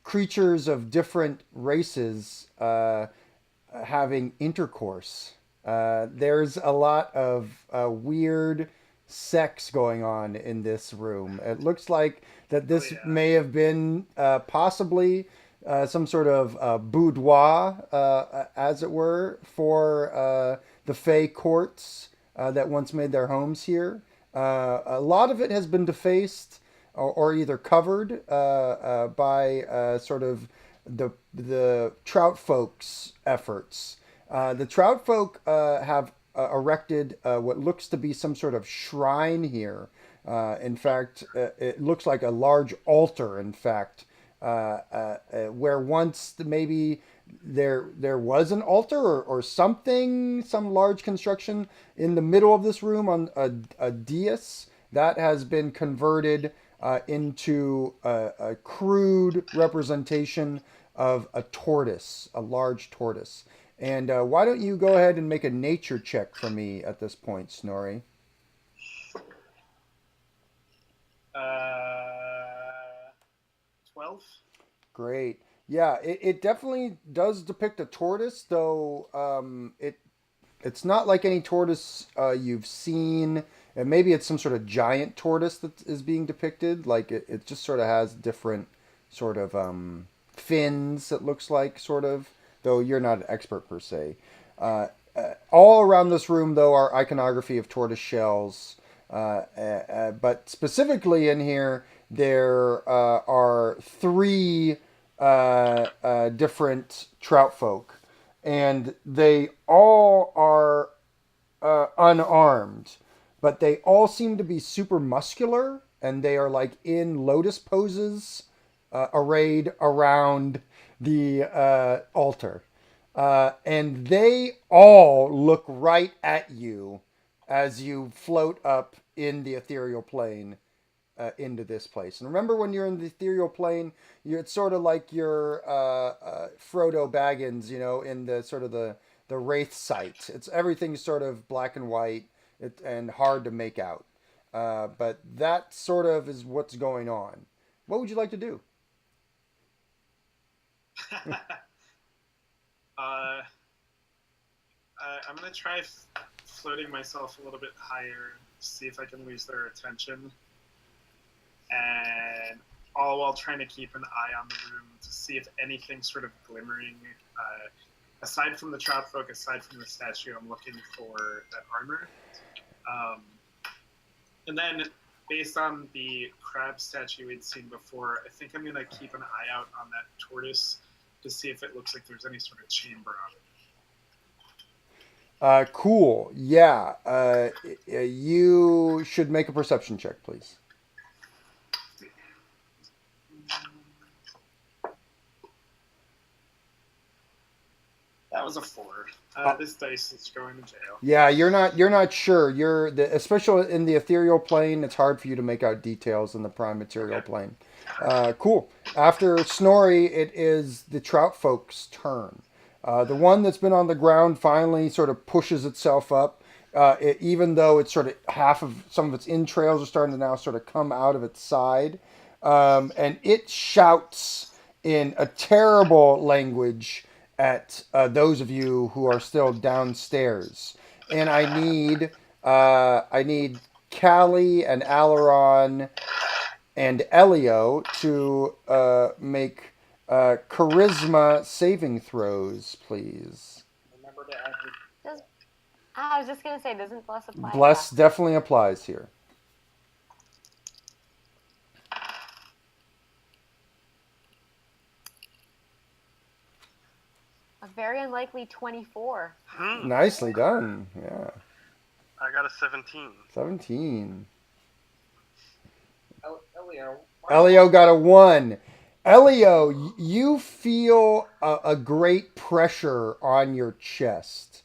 creatures of different races having intercourse. There's a lot of weird sex going on in this room. It looks like that this may have been possibly some sort of boudoir, as it were, for the Fey courts that once made their homes here. A lot of it has been defaced or either covered by sort of the Trout Folk's efforts. The Trout Folk have erected what looks to be some sort of shrine here. In fact, it looks like a large altar, in fact, where once maybe there was an altar or something, some large construction in the middle of this room on a dais that has been converted into a crude representation of a tortoise, a large tortoise. And why don't you go ahead and make a nature check for me at this point, Snorri? 12. Great. Yeah, it definitely does depict a tortoise, though it's not like any tortoise you've seen. And maybe it's some sort of giant tortoise that is being depicted. Like it just sort of has different sort of fins, it looks like, sort of, though you're not an expert per se. All around this room, though, are iconography of tortoise shells. But specifically in here, there are three different Trout Folk. And they all are unarmed. But they all seem to be super muscular, and they are like in lotus poses, arrayed around the altar. And they all look right at you as you float up in the ethereal plane into this place. And remember, when you're in the ethereal plane, it's sort of like your Frodo Baggins, in the sort of the Wraith site. Everything's sort of black and white. And hard to make out. But that sort of is what's going on. What would you like to do? I'm going to try floating myself a little bit higher, see if I can lose their attention. And all while trying to keep an eye on the room to see if anything's sort of glimmering. Aside from the Trout Folk, aside from the statue, I'm looking for that armor. And then, based on the crab statue we'd seen before, I think I'm going to keep an eye out on that tortoise to see if it looks like there's any sort of chamber on it. Cool. Yeah. You should make a perception check, please. That was a 4. This dice is going to jail. Yeah, you're not sure. Especially in the ethereal plane, it's hard for you to make out details in the prime material Okay. plane. Cool. After Snorri, it is the Trout Folk's turn. The one that's been on the ground finally sort of pushes itself up, even though it's sort of some of its entrails are starting to now sort of come out of its side, and it shouts in a terrible language at those of you who are still downstairs. And I need Callie and Allaron and Elio to make charisma saving throws, please. Remember to add Does, I was just gonna say, doesn't bless apply? Bless definitely applies here. A very unlikely 24. Nicely done. Yeah. I got a 17. 17. Elio. Elio got a 1. Elio, you feel a great pressure on your chest.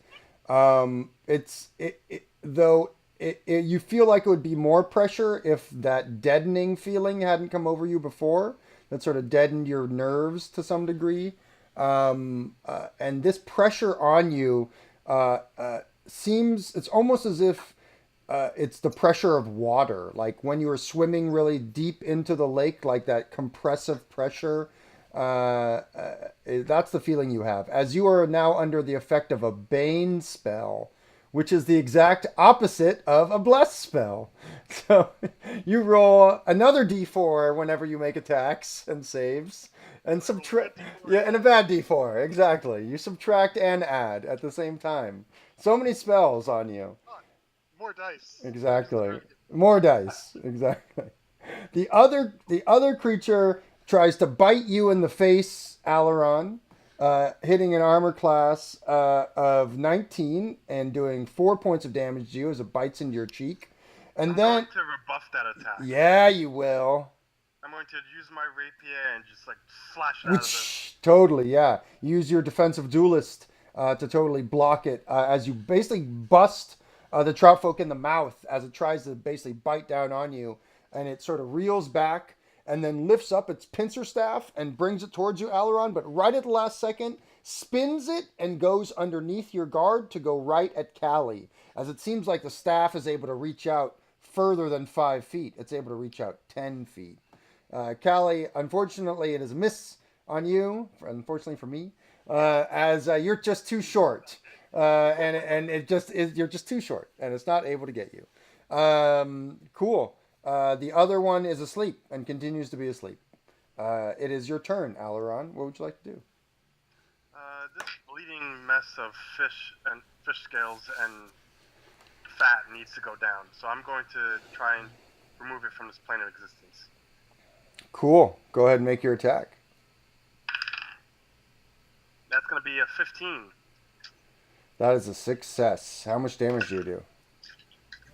You feel like it would be more pressure if that deadening feeling hadn't come over you before. That sort of deadened your nerves to some degree. And this pressure on you it's almost as if it's the pressure of water, like when you were swimming really deep into the lake, like that compressive pressure. That's the feeling you have, as you are now under the effect of a Bane spell, which is the exact opposite of a Bless spell. So you roll another d4 whenever you make attacks and saves, and subtract. Yeah, and a bad d4, exactly. You subtract and add at the same time. So many spells on you. More dice. Exactly. More dice. Exactly. The other creature tries to bite you in the face, Allaron, hitting an armor class of 19 and doing 4 points of damage to you as it bites into your cheek. And I'm then, going to rebuff that attack. yeah, you will. I'm going to use my rapier and just like slash it out of Which totally, yeah. Use your defensive duelist to totally block it as you basically bust the trout folk in the mouth as it tries to basically bite down on you, and it sort of reels back and then lifts up its pincer staff and brings it towards you, Allaron, but right at the last second spins it and goes underneath your guard to go right at Callie, as it seems like the staff is able to reach out further than 5 feet. It's able to reach out 10 feet. Callie, unfortunately, it is a miss on you. Unfortunately for me, as you're just too short, and it just is. You're just too short, and it's not able to get you. Cool. The other one is asleep and continues to be asleep. It is your turn, Allaron. What would you like to do? This bleeding mess of fish scales and fat needs to go down. So I'm going to try and remove it from this plane of existence. Cool. Go ahead and make your attack. That's going to be a 15. That is a success. How much damage do you do?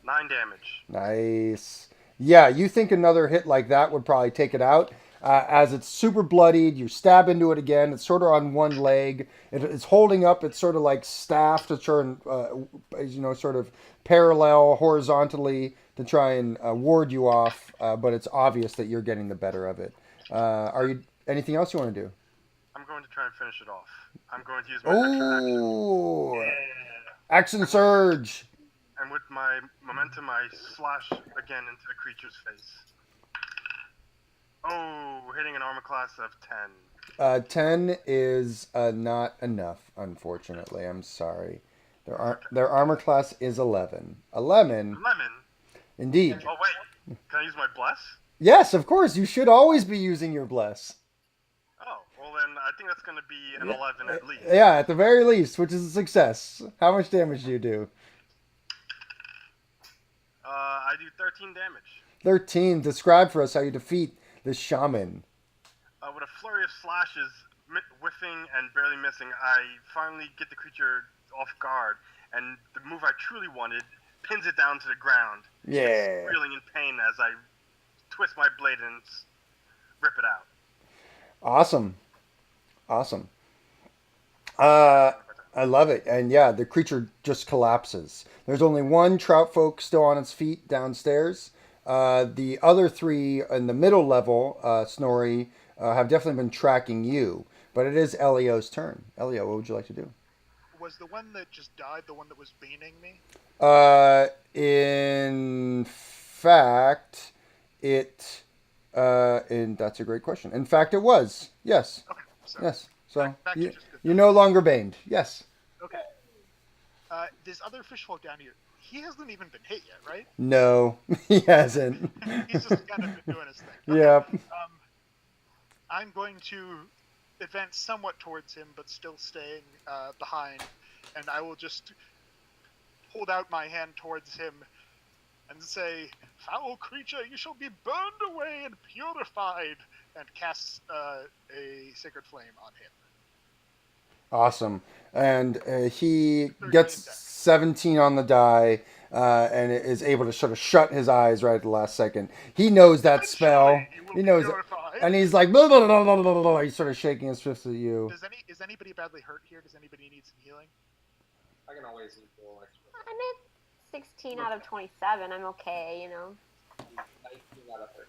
9 damage. Nice. Yeah, you think another hit like that would probably take it out. As it's super bloodied, you stab into it again. It's sort of on one leg. It's holding up. It's sort of like staff to turn, sort of parallel horizontally to try and ward you off. But it's obvious that you're getting the better of it. Are you anything else you want to do? I'm going to try and finish it off. I'm going to use my extra action. Oh, action surge. And with my momentum, I slash again into the creature's face. Oh, hitting an armor class of 10. 10 is not enough, unfortunately. I'm sorry. Their armor class is 11. 11? 11? Indeed. Oh, wait. Can I use my bless? Yes, of course. You should always be using your bless. Oh, well then I think that's going to be an 11 at least. Yeah, at the very least, which is a success. How much damage do you do? I do 13 damage. 13. Describe for us how you defeat this shaman. With a flurry of slashes, whiffing and barely missing, I finally get the creature off guard, and the move I truly wanted pins it down to the ground. Yeah. It's reeling in pain as I twist my blade and rip it out. Awesome. I love it. And yeah, the creature just collapses. There's only one Trout Folk still on its feet downstairs. The other three in the middle level, Snorri, have definitely been tracking you. But it is Elio's turn. Elio, what would you like to do? Was the one that just died the one that was baning me? In fact, it. And that's a great question. In fact, it was. Yes. Okay, so Yes. So back to you, just good. you're no longer baned. Yes. Okay. This other fishfolk down here, he hasn't even been hit yet, right? No, he hasn't. He's just kind of been doing his thing. Okay. Yep. I'm going to advance somewhat towards him, but still staying behind, and I will just hold out my hand towards him and say, "Foul creature, you shall be burned away and purified," and cast a sacred flame on him. Awesome. And he 13 gets dex. 17 on the die and is able to sort of shut his eyes right at the last second. He knows that spell. Eventually, you will He be knows it. purified. And he's like, blah, blah, blah, blah, blah, blah. He's sort of shaking his fist at you. Is anybody badly hurt here? Does anybody need some healing? I can always equal extra. I'm at 16 out of 27. I'm okay, you know. 19 out of 35.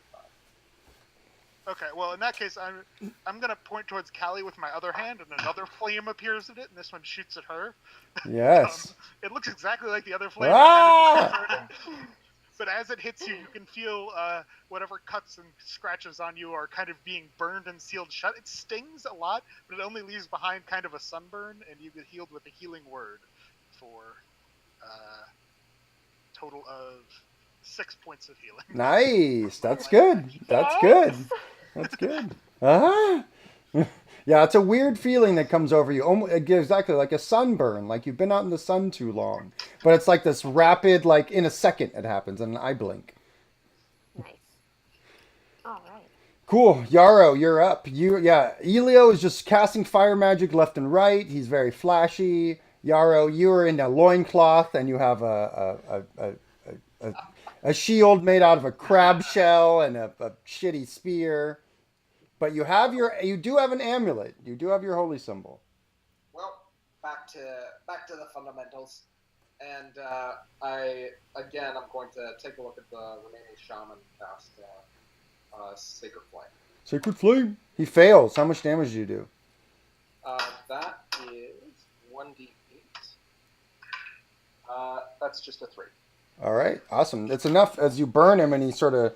Okay, well in that case, I'm gonna point towards Callie with my other hand, and another flame appears in it, and this one shoots at her. Yes. It looks exactly like the other flame. Ah! But as it hits you, you can feel whatever cuts and scratches on you are kind of being burned and sealed shut. It stings a lot, but it only leaves behind kind of a sunburn, and you get healed with a healing word for total of 6 points of healing. Nice. That's good. That's good. That's good. Ah. Yeah, it's a weird feeling that comes over you. Almost, exactly like a sunburn, like you've been out in the sun too long. But it's like this rapid, like in a second it happens, in an eye blink. Nice. All right. Cool. Yarrow, you're up. Elio is just casting fire magic left and right. He's very flashy. Yarrow, you're in a loincloth and you have a shield made out of a crab shell and a shitty spear. But you do have an amulet. You do have your holy symbol. Well, back to the fundamentals, and I'm going to take a look at the remaining shaman cast Sacred Flame. Sacred Flame. He fails. How much damage do you do? That is 1d8. That's just a 3. All right. Awesome. It's enough as you burn him and he sort of...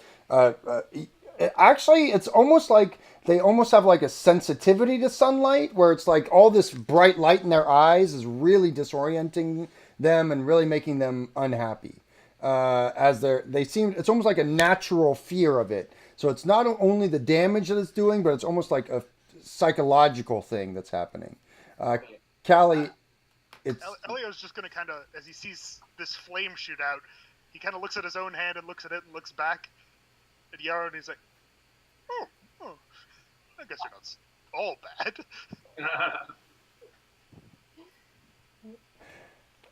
actually, it's almost like they almost have like a sensitivity to sunlight where it's like all this bright light in their eyes is really disorienting them and really making them unhappy. It's almost like a natural fear of it. So it's not only the damage that it's doing, but it's almost like a psychological thing that's happening. Callie, Elio's just going to kind of, as he sees this flame shoot out, he kind of looks at his own hand and looks at it and looks back at Yarrow, and he's like, oh, I guess you're not all bad.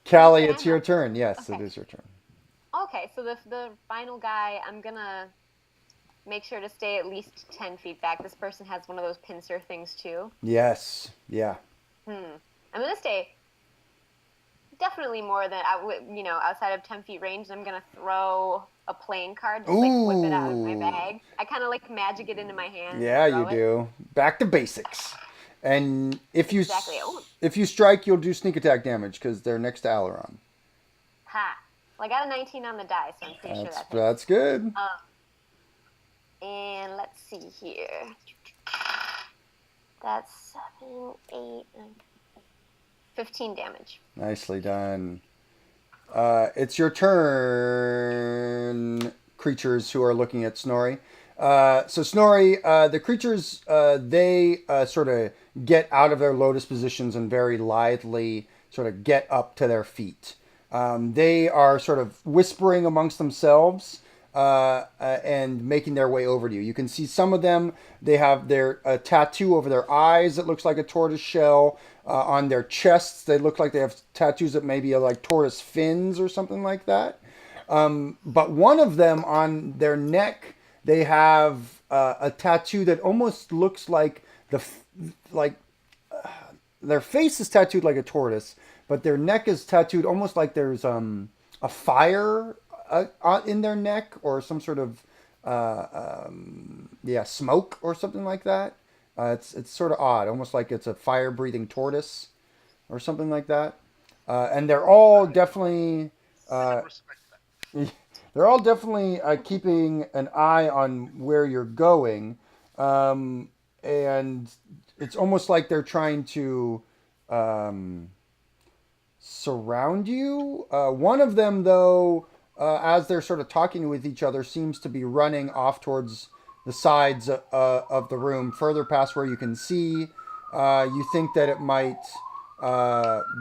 Callie, it's your turn. Yes, Okay. it is your turn. Okay, so the final guy, I'm gonna make sure to stay at least 10 feet back. This person has one of those pincer things too. Yes. Yeah. I'm gonna stay definitely more than outside of 10 feet range. I'm gonna throw a playing card, just like whip it out of my Ooh. bag. I kind of like magic it into my hand. Yeah, and you throw it. do. Back to basics. And if you Exactly. Oh. if you strike, you'll do sneak attack damage because they're next to Allaron. Ha! Well, I got a 19 on the die, so I'm pretty sure that's it. That's good. And let's see here. That's 7, 8, 9, 15 damage. Nicely done. It's your turn, creatures who are looking at Snorri. So Snorri, the creatures, they sort of get out of their lotus positions and very lithely sort of get up to their feet. They are sort of whispering amongst themselves and making their way over to you. You can see some of them, they have their tattoo over their eyes that looks like a tortoise shell. On their chests, they look like they have tattoos that maybe are like tortoise fins or something like that. But one of them on their neck, they have a tattoo that almost looks like their face is tattooed like a tortoise, but their neck is tattooed almost like there's a fire in their neck or some sort of smoke or something like that. It's sort of odd, almost like it's a fire breathing tortoise or something like that. And they're all definitely I respect that. they're all definitely keeping an eye on where you're going, and it's almost like they're trying to surround you. One of them, though, as they're sort of talking with each other, seems to be running off towards the sides of the room, further past where you can see. You think that it might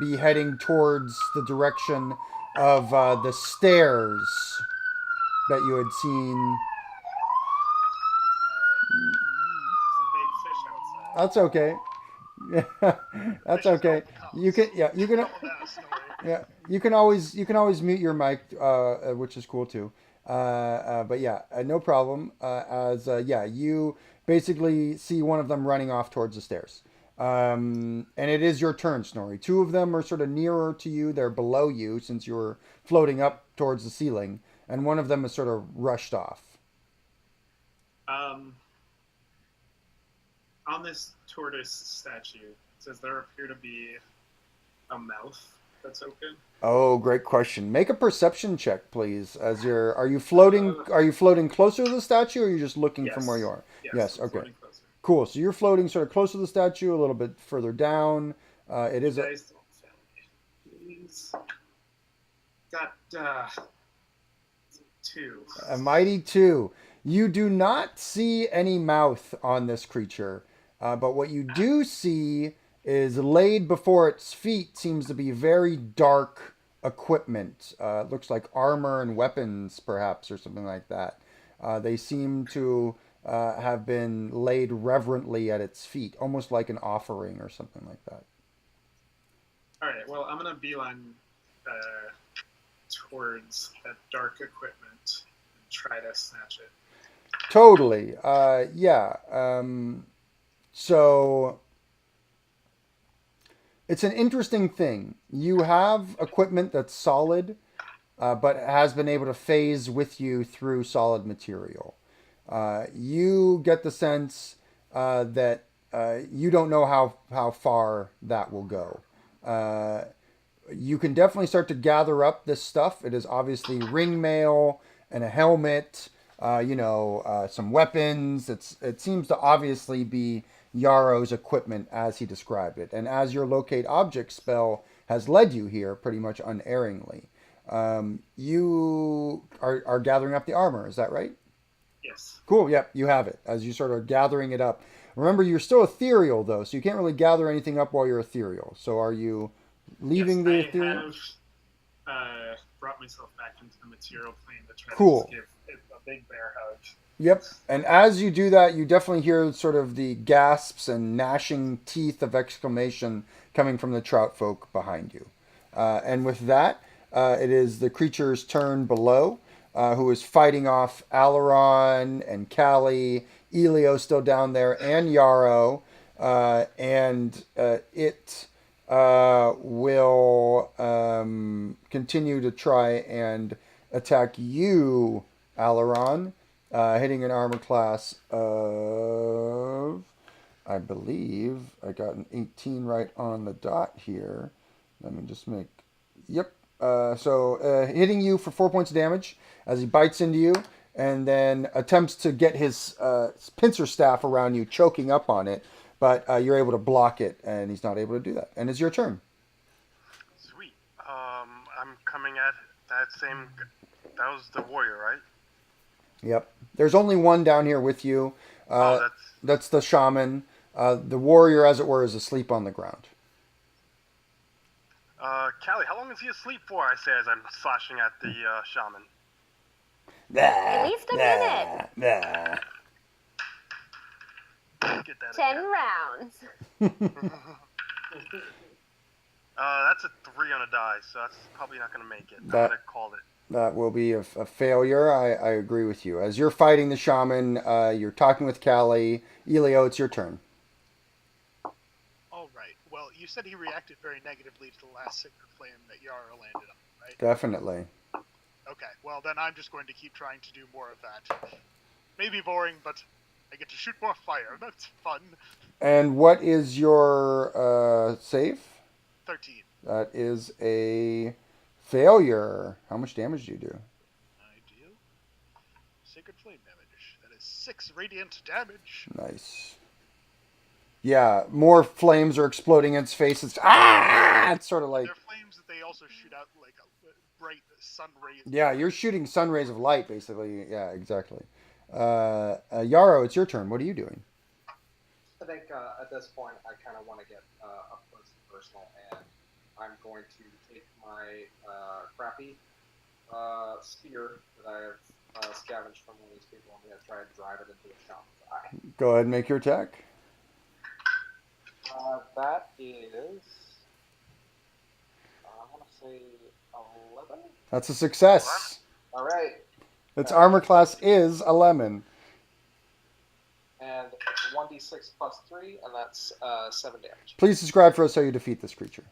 be heading towards the direction of the stairs that you had seen. It's a big fish outside. That's okay. That's okay. You can you can always mute your mic, which is cool too. But yeah, no problem. You basically see one of them running off towards the stairs. And it is your turn, Snorri. Two of them are sort of nearer to you. They're below you since you're floating up towards the ceiling, and one of them is sort of rushed off. On this tortoise statue, does there appear to be a mouth that's open? Oh, great question. Make a perception check, please. Are you floating closer to the statue, or are you just looking from where you are? Yes. I'm Okay. floating closer. Cool. So you're floating sort of close to the statue, a little bit further down. It is You a guys don't fail me. Please. Got 2. mighty 2. You do not see any mouth on this creature, but what you do see is laid before its feet seems to be very dark equipment. It looks like armor and weapons, perhaps, or something like that. They seem to have been laid reverently at its feet, almost like an offering or something like that. All right. Well, I'm gonna beeline towards that dark equipment and try to snatch it. Totally. Yeah. So it's an interesting thing. You have equipment that's solid, but has been able to phase with you through solid material. You get the sense that you don't know how far that will go. You can definitely start to gather up this stuff. It is obviously ring mail and a helmet, some weapons. It seems to obviously be Yarrow's equipment as he described it. And as your locate object spell has led you here pretty much unerringly, you are gathering up the armor. Is that right? Yes. Cool. Yep, you have it as you sort of gathering it up. Remember, you're still ethereal though, so you can't really gather anything up while you're ethereal. So are you leaving the ethereal? I have brought myself back into the material plane to try Cool. to give it a big bear hug. Yep. And as you do that, you definitely hear sort of the gasps and gnashing teeth of exclamation coming from the Trout Folk behind you. And with that, it is the creature's turn below, who is fighting off Allaron and Callie, Elio still down there, and Yarrow. And it will continue to try and attack you, Allaron, hitting an armor class of, I believe, I got an 18 right on the dot here. Let me just make, yep. So hitting you for 4 points of damage as he bites into you, and then attempts to get his pincer staff around you, choking up on it, but you're able to block it, and he's not able to do that. And it's your turn. Sweet. I'm coming at that same. That was the warrior, right? Yep. There's only one down here with you. That's the shaman. The warrior, as it were, is asleep on the ground. Callie, how long is he asleep for? I say as I'm slashing at the shaman. At least a minute. Get that 10 again. rounds. That's a 3 on a die, so that's probably not going to make it. I'm That- going to call it. That will be a failure. I agree with you. As you're fighting the shaman, you're talking with Callie. Elio, it's your turn. All right. Well, you said he reacted very negatively to the last sacred flame that Yara landed on, right? Definitely. Okay, well then I'm just going to keep trying to do more of that. Maybe boring, but I get to shoot more fire. That's fun. And what is your save? 13. That is a failure. How much damage do you do? I do. Sacred flame damage. That is 6 radiant damage. Nice. Yeah, more flames are exploding in its face. It's sort of like... They're flames that they also shoot out like a bright sun rays. Yeah, you're shooting sun rays of light, basically. Yeah, exactly. Yarrow, it's your turn. What are you doing? I think at this point I kind of want to get up close and personal, and I'm going to take my crappy spear that I have scavenged from one of these people. I'm going to try and drive it into the shaman's eye. Go ahead and make your attack. That is, I want to say 11. That's a success. All right. Its armor class is a lemon. And it's 1d6 plus 3, and that's 7 damage. Please describe for us how you defeat this creature.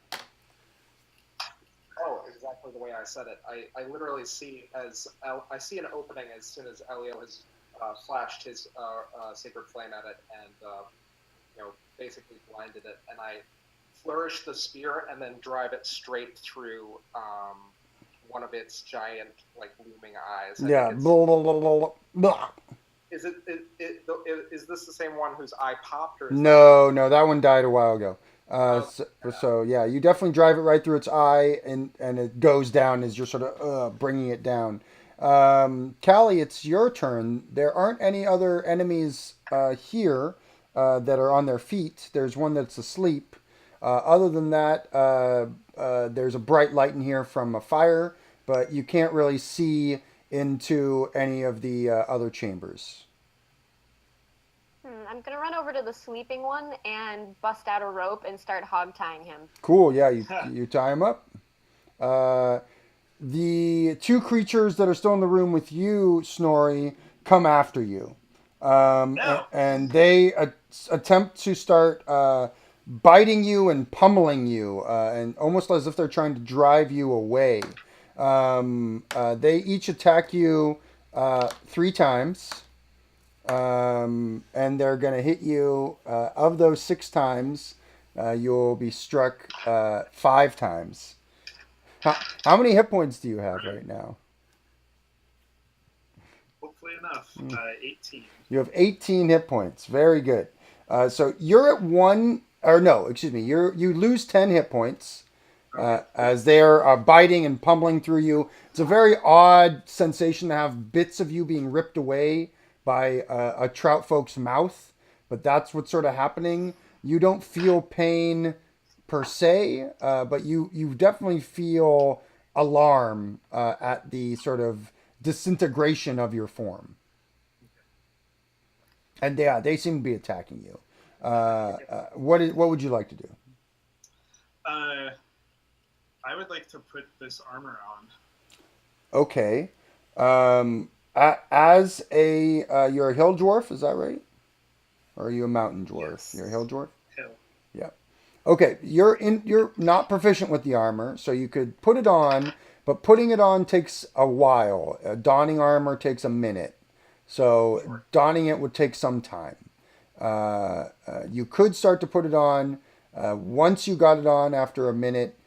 Oh, exactly the way I said it. I literally see I see an opening as soon as Elio has flashed his sacred flame at it and basically blinded it, and I flourish the spear and then drive it straight through one of its giant looming eyes. Yeah. Blah, blah, blah, blah, blah. Is this the same one whose eye popped? Or No, that one died a while ago. Okay. So yeah, you definitely drive it right through its eye, and it goes down as you're sort of bringing it down. Callie, it's your turn. There aren't any other enemies here that are on their feet. There's one that's asleep. Other than that, there's a bright light in here from a fire, but you can't really see into any of the other chambers. I'm gonna run over to the sleeping one and bust out a rope and start hog tying him. Cool. Yeah, you tie him up. The two creatures that are still in the room with you, Snorri, come after you. And they attempt to start biting you and pummeling you, and almost as if they're trying to drive you away. They each attack you 3 times, and they're going to hit you. Of those 6 times, you'll be struck 5 times. How many hit points do you have right now? Hopefully enough. 18. You have 18 hit points. Very good. So you're at 1, or no, excuse me. You lose 10 hit points as they're biting and pummeling through you. It's a very odd sensation to have bits of you being ripped away by a Trout Folk's mouth, but that's what's sort of happening. You don't feel pain per se, but you definitely feel alarm at the sort of disintegration of your form. And yeah, they seem to be attacking you. What would you like to do? I would like to put this armor on. Okay. As you're a hill dwarf, is that right? Or are you a mountain dwarf? Yes. You're a hill dwarf? Hill. Yeah. Okay, you're not proficient with the armor, so you could put it on, but putting it on takes a while. Donning armor takes a minute. So donning it would take some time. You could start to put it on. Once you got it on after a minute,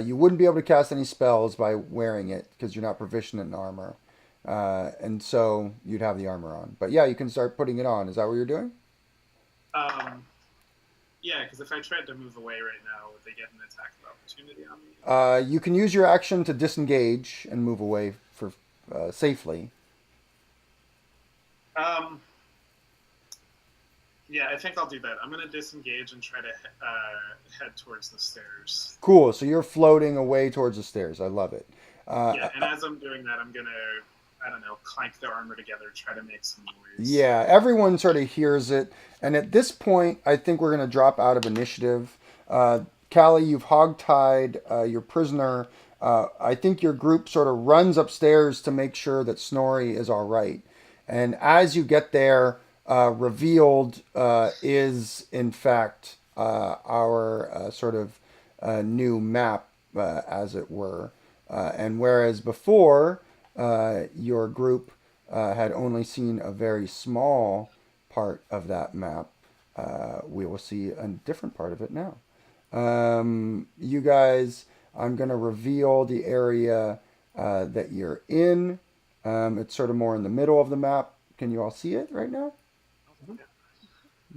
you wouldn't be able to cast any spells by wearing it because you're not proficient in armor. And so you'd have the armor on. But yeah, you can start putting it on. Is that what you're doing? Yeah, because if I tried to move away right now, would they get an attack of opportunity on me? You can use your action to disengage and move away for safely. Yeah, I think I'll do that. I'm going to disengage and try to head towards the stairs. Cool. So you're floating away towards the stairs. I love it. Yeah, and as I'm doing that, I'm going to, I don't know, clank the armor together, try to make some noise. Yeah, everyone sort of hears it. And at this point, I think we're going to drop out of initiative. Callie, you've hogtied your prisoner. I think your group sort of runs upstairs to make sure that Snorri is all right. And as you get there, revealed is, in fact, our sort of new map, as it were. And whereas before your group had only seen a very small part of that map, we will see a different part of it now. You guys, I'm going to reveal the area that you're in. It's sort of more in the middle of the map. Can you all see it right now?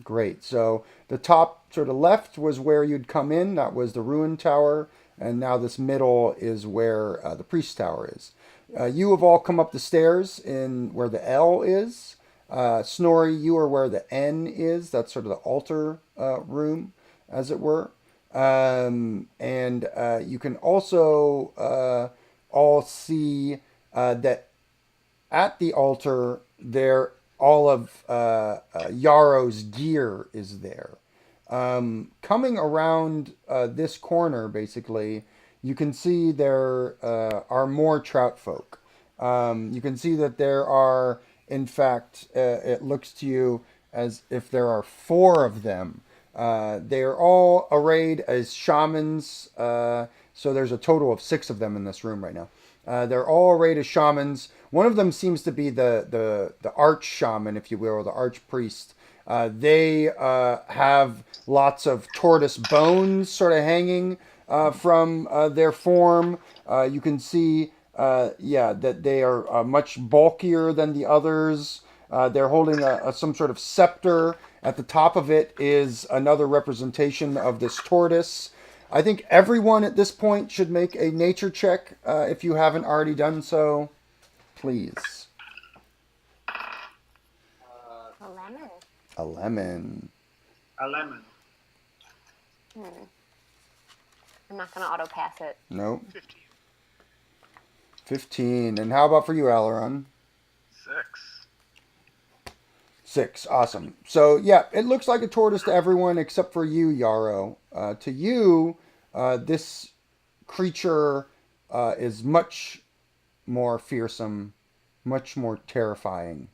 Great. So the top sort of left was where you'd come in. That was the ruin tower. And now this middle is where the priest tower is. You have all come up the stairs in where the L is. Snorri, you are where the N is. That's sort of the altar room, as it were. And you can also all see that at the altar there, all of Yarrow's gear is there. Coming around this corner, basically, you can see there are more Trout Folk. You can see that there are, in fact, it looks to you as if there are 4 of them. They are all arrayed as shamans, so there's a total of 6 of them in this room right now. They're all arrayed as shamans. One of them seems to be the arch shaman, if you will, or the arch priest. They have lots of tortoise bones sort of hanging from their form. You can see, that they are much bulkier than the others. They're holding some sort of scepter. At the top of it is another representation of this tortoise. I think everyone at this point should make a nature check if you haven't already done so. Please. A lemon. A lemon. A lemon. I'm not going to auto pass it. Nope. 15. 15. And how about for you, Allaron? 6. 6. Awesome. So, yeah, it looks like a tortoise to everyone except for you, Yarrow. To you, this creature is much more fearsome, much more terrifying.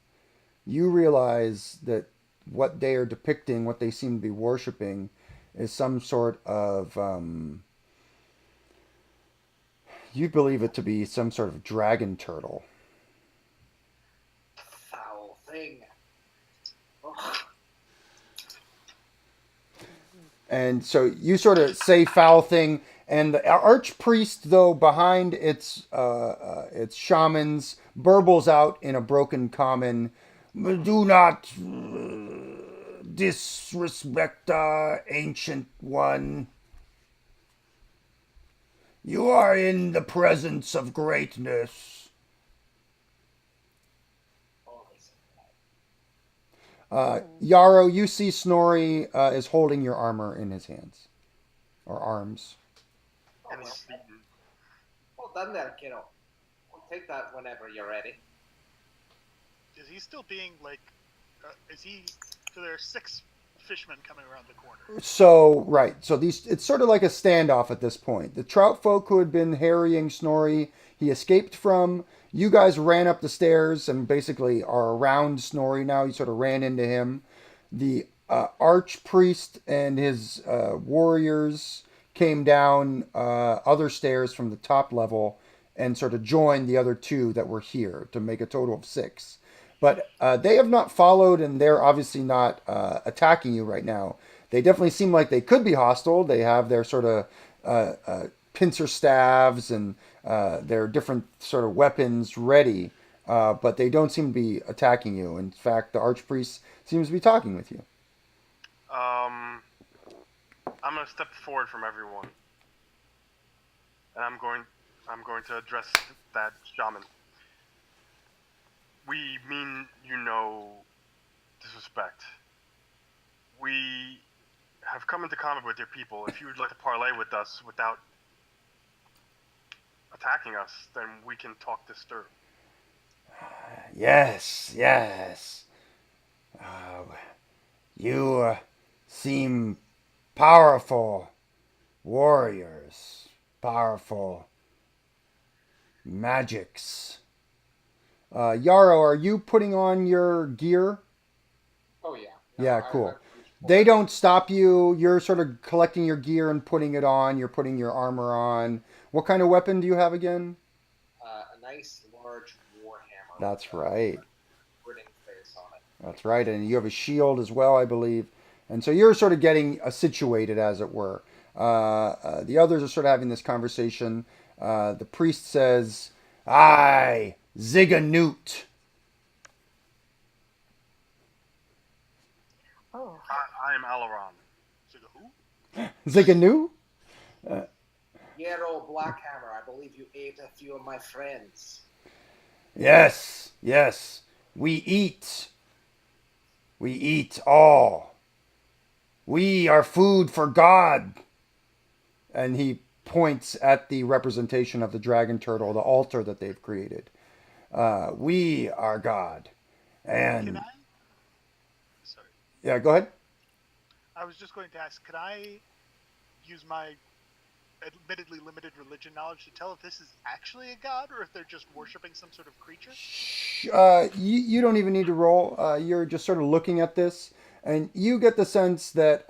You realize that what they are depicting, what they seem to be worshiping, is some sort of... you believe it to be some sort of dragon turtle. Foul thing. And so you sort of say foul thing, and the archpriest, though, behind its shamans, burbles out in a broken common, "Do not disrespect our ancient one. You are in the presence of greatness." Yarrow, you see Snorri is holding your armor in his hands. Or arms. And he's sleeping. Well done there, kiddo. We'll take that whenever you're ready. Is he still being like? Is he? So there are 6 fishermen coming around the corner. So, right. So it's sort of like a standoff at this point. The Trout Folk who had been harrying Snorri, he escaped from. You guys ran up the stairs and basically are around Snorri now. You sort of ran into him. The archpriest and his warriors came down other stairs from the top level and sort of joined the other 2 that were here to make a total of 6. But they have not followed, and they're obviously not attacking you right now. They definitely seem like they could be hostile. They have their sort of pincer staves and their different sort of weapons ready, but they don't seem to be attacking you. In fact, the archpriest seems to be talking with you. I'm gonna step forward from everyone, and I'm going to address that shaman. We mean you no disrespect. We have come into combat with your people. If you would like to parlay with us without attacking us, then we can talk this through. Yes. You seem powerful warriors, powerful magics. Yarrow, are you putting on your gear? Oh yeah. Yeah, cool. they don't stop you. You're sort of collecting your gear and putting it on. You're putting your armor on. What kind of weapon do you have again? A nice large war hammer. That's with right. a grinning face on it. That's right. And you have a shield as well, I believe. And so you're sort of getting situated, as it were. The others are sort of having this conversation. The priest says, "Aye, Ziganute." Oh, I am Allaron. So who? Ziganute? Yellow Blackhammer, I believe you ate a few of my friends. Yes, yes. We eat. We eat all. We are food for God. And he points at the representation of the dragon turtle, the altar that they've created. We are God. Can And I? Sorry. yeah, go ahead. I was just going to ask, could I use my admittedly limited religion knowledge to tell if this is actually a god or if they're just worshipping some sort of creature? You don't even need to roll. You're just sort of looking at this, and you get the sense that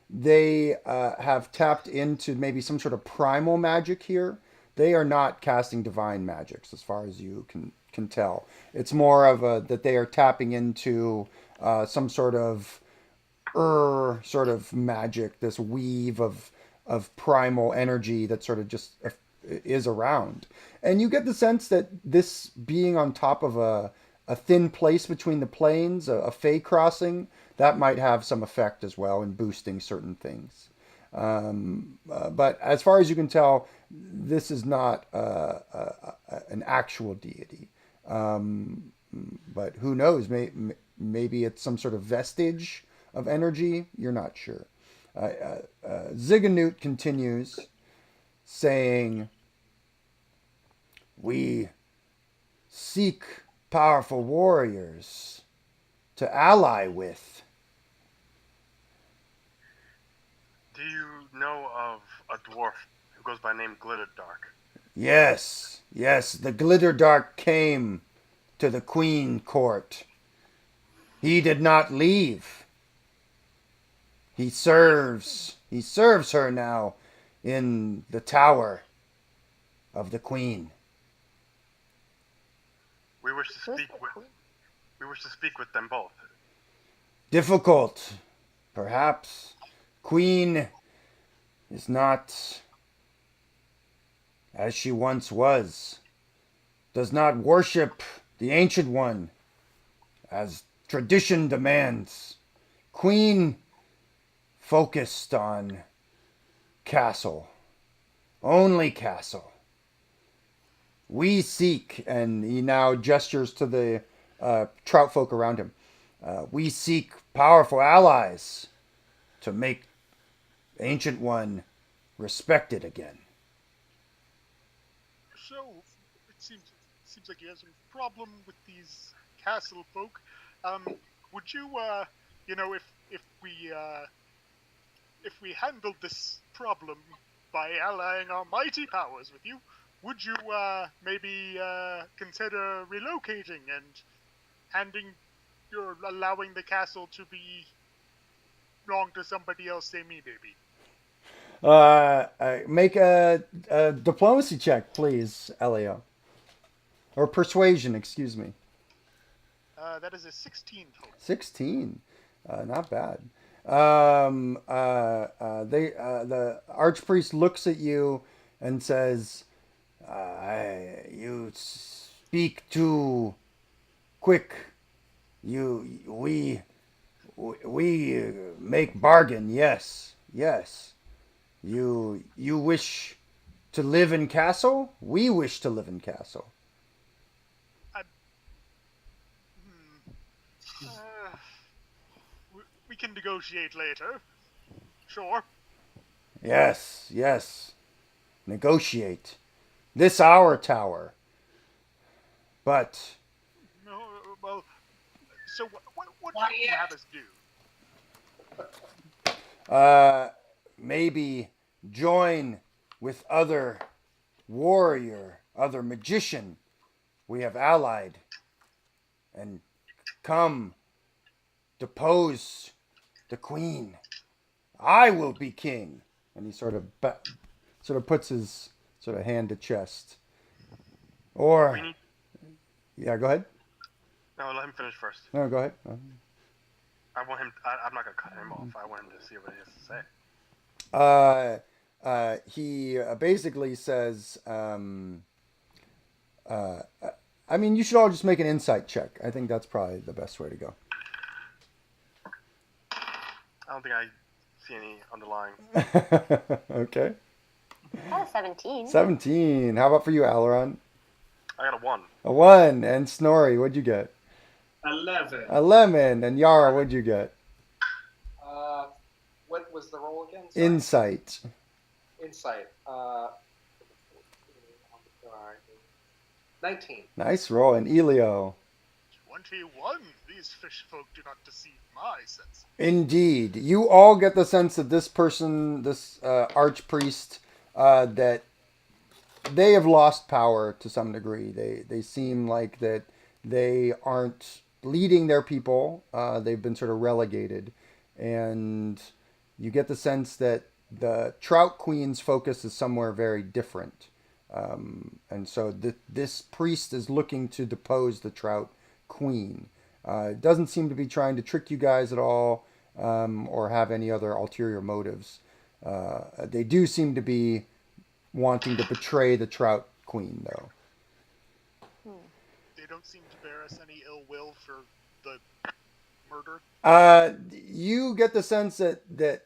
they have tapped into maybe some sort of primal magic here. They are not casting divine magics, as far as you can tell. It's more of a that they are tapping into some sort of sort of magic, this weave of primal energy that sort of just is around. And you get the sense that this being on top of a thin place between the planes, a fey crossing, that might have some effect as well in boosting certain things. But as far as you can tell, this is not an actual deity. But who knows? Maybe it's some sort of vestige of energy. You're not sure. Ziganute continues saying, "We seek powerful warriors to ally with." Do you know of a dwarf who goes by name Glitterdark? Yes, yes, the Glitterdark came to the Queen Court. He did not leave. He serves her now in the tower of the Queen. We wish to who's speak the with. queen? We wish to speak with them both. Difficult, perhaps. Queen is not as she once was. Does not worship the Ancient One as tradition demands. Queen focused on castle. Only castle. We seek, and he now gestures to the trout folk around him. We seek powerful allies to make Ancient One respected again. So, it seems like you have some problem with these castle folk. Would you, if we handled this problem by allying our mighty powers with you, would you maybe consider relocating and allowing the castle to belong to somebody else, say me, baby? Make a diplomacy check, please, Elio. Or persuasion, excuse me. That is a 16 total. 16. Not bad. The archpriest looks at you and says, "You speak too quick. We make bargain. Yes, yes. You wish to live in castle? We wish to live in castle." We can negotiate later. Sure. Yes, yes. Negotiate. This our tower. But No, well, so what do you have us do? maybe join with other warrior, other magician we have allied, and come depose the queen. I will be king. And he sort of puts his sort of hand to chest. Or, We need. yeah, go ahead. No, let him finish first. No, go ahead. I want him. I'm not gonna cut him off. I want him to see what he has to say. He basically says, I mean, you should all just make an insight check. I think that's probably the best way to go. I don't think I see any underlying. Okay. That was 17. 17. How about for you, Allaron? I got a 1. A 1. And Snorri, what'd you get? 11. 11. And Yara, what'd you get? What was the roll again? Sorry. Insight. Insight. 19. Nice roll. And Elio. 21. These fish folk do not deceive my sense. Indeed. You all get the sense that this person, this archpriest, that they have lost power to some degree. They seem like that they aren't leading their people. They've been sort of relegated. And you get the sense that the Trout Queen's focus is somewhere very different. And so this priest is looking to depose the Trout Queen. Doesn't seem to be trying to trick you guys at all, or have any other ulterior motives. They do seem to be wanting to betray the Trout Queen, though. They don't seem to bear us any ill will for the murder. You get the sense that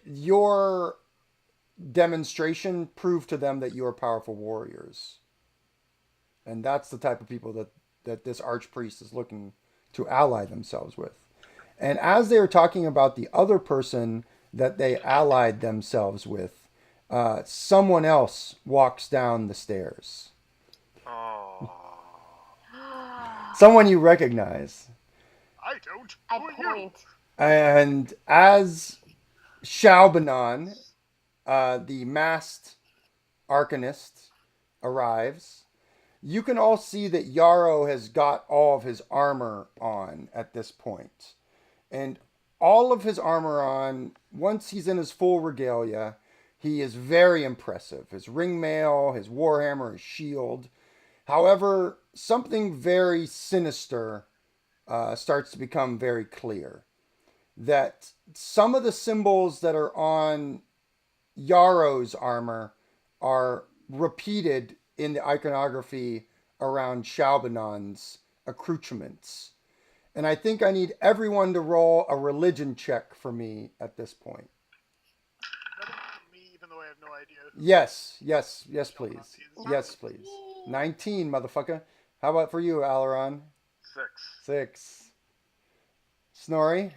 your demonstration proved to them that you are powerful warriors. And that's the type of people that this archpriest is looking to ally themselves with. And as they are talking about the other person that they allied themselves with, someone else walks down the stairs. Oh. Someone you recognize. I don't. I Who are you? point. And as Shalbanon, the masked arcanist, arrives, you can all see that Yarrow has got all of his armor on at this point. And all of his armor on, once he's in his full regalia, he is very impressive. His ringmail, his warhammer, his shield. However, something very sinister starts to become very clear. That some of the symbols that are on Yarrow's armor are repeated in the iconography around Shalbanon's accoutrements. And I think I need everyone to roll a religion check for me at this point. Nothing from me, even though I have no idea. Yes, please. Yes, please. 19, motherfucker. How about for you, Allaron? 6. Snorri?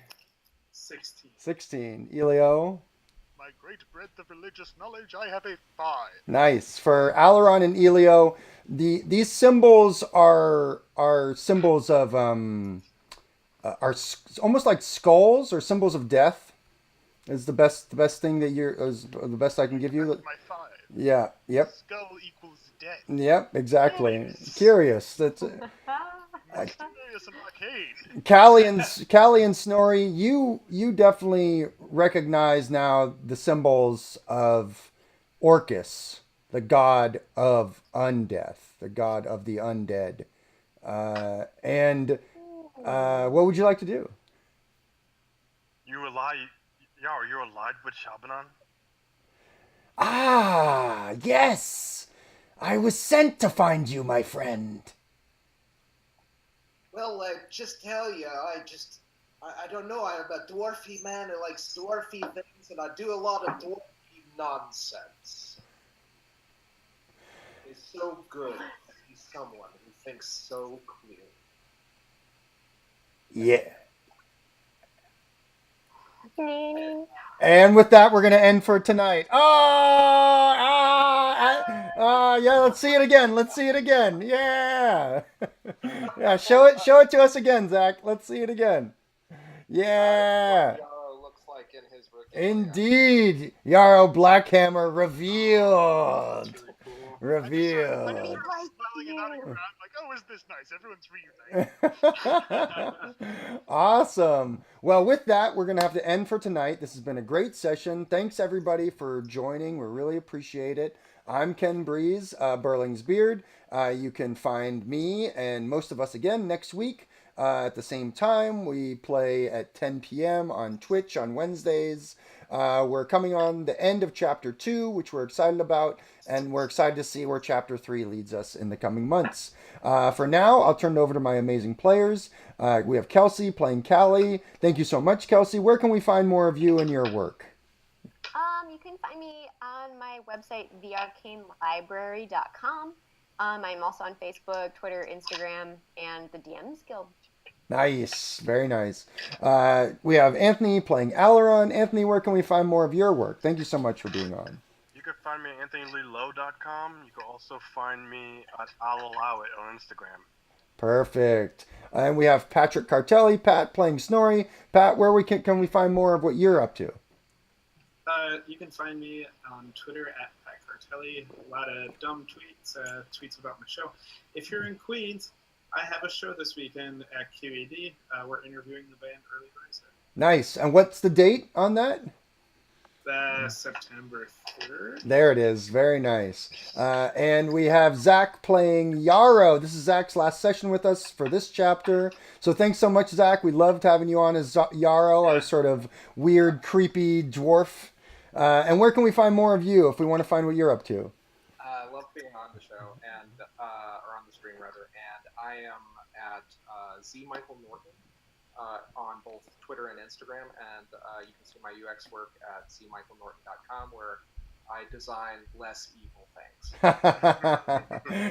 16. 16. Elio? My great breadth of religious knowledge, I have a 5. Nice. For Allaron and Elio, these symbols are symbols of are almost like skulls or symbols of death. Is the best thing that is the best I can give you. That's my 5. Yeah. Yep. Skull equals death. Yep. Exactly. Curious. That's. Mysterious and arcane. Callie and Snorri, you definitely recognize now the symbols of Orcus, the god of undeath, the god of the undead. And what would you like to do? You allied with Shalbanon? Ah, yes! I was sent to find you, my friend. Well, just tell you, I don't know. I'm a dwarfy man who likes dwarfy things, and I do a lot of dwarfy nonsense. He's so good. He's someone who thinks so clearly. Yeah. And with that, we're going to end for tonight. Yeah, let's see it again. Yeah. Yeah, show it to us again, Zach. Let's see it again. Yeah. Yarrow looks like in his regalia. Indeed. Yarrow Blackhammer revealed. Reveal. I'm Be just sort of like smiling and nodding you. around, like, oh, is this nice? Everyone's reuniting. Awesome. Well, with that, we're going to have to end for tonight. This has been a great session. Thanks, everybody, for joining. We really appreciate it. I'm Ken Breeze, Burling's Beard. You can find me and most of us again next week at the same time. We play at 10 p.m. on Twitch on Wednesdays. We're coming on the end of Chapter 2, which we're excited about, and we're excited to see where Chapter 3 leads us in the coming months. For now, I'll turn it over to my amazing players. We have Kelsey playing Callie. Thank you so much, Kelsey. Where can we find more of you and your work? You can find me on my website, thearcanelibrary.com. I'm also on Facebook, Twitter, Instagram, and the DMs Guild. Nice. Very nice. We have Anthony playing Allaron. Anthony, where can we find more of your work? Thank you so much for being on. You can find me at anthonyleelow.com. You can also find me at I'll Allow It on Instagram. Perfect. And we have Patrick Cartelli, Pat playing Snorri. Pat, where can we find more of what you're up to? You can find me on Twitter at Pat Cartelli. A lot of dumb tweets, tweets about my show. If you're in Queens, I have a show this weekend at QED. We're interviewing the band Early Riser. Nice. And what's the date on that? September 3rd. There it is. Very nice. And we have Zach playing Yarrow. This is Zach's last session with us for this chapter. So thanks so much, Zach. We loved having you on as Yarrow, our sort of weird, creepy dwarf. And where can we find more of you if we want to find what you're up to? I love being on the show and or on the stream rather, and I am at Z Michael Norton on both Twitter and Instagram, and you can see my UX work at zmichaelnorton.com, where I design less evil things.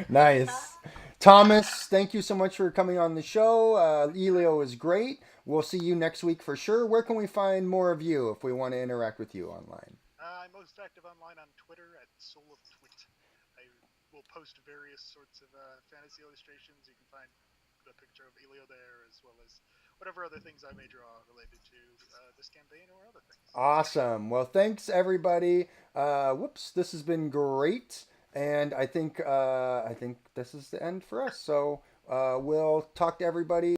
Nice. Thomas, thank you so much for coming on the show. Elio is great. We'll see you next week for sure. Where can we find more of you if we want to interact with you online? I'm most active online on Twitter at Soul of Twit. I will post various sorts of fantasy illustrations. You can find the picture of Elio there, as well as whatever other things I may draw related to this campaign or other things. Awesome. Well, thanks everybody. This has been great, and I think this is the end for us. So we'll talk to everybody.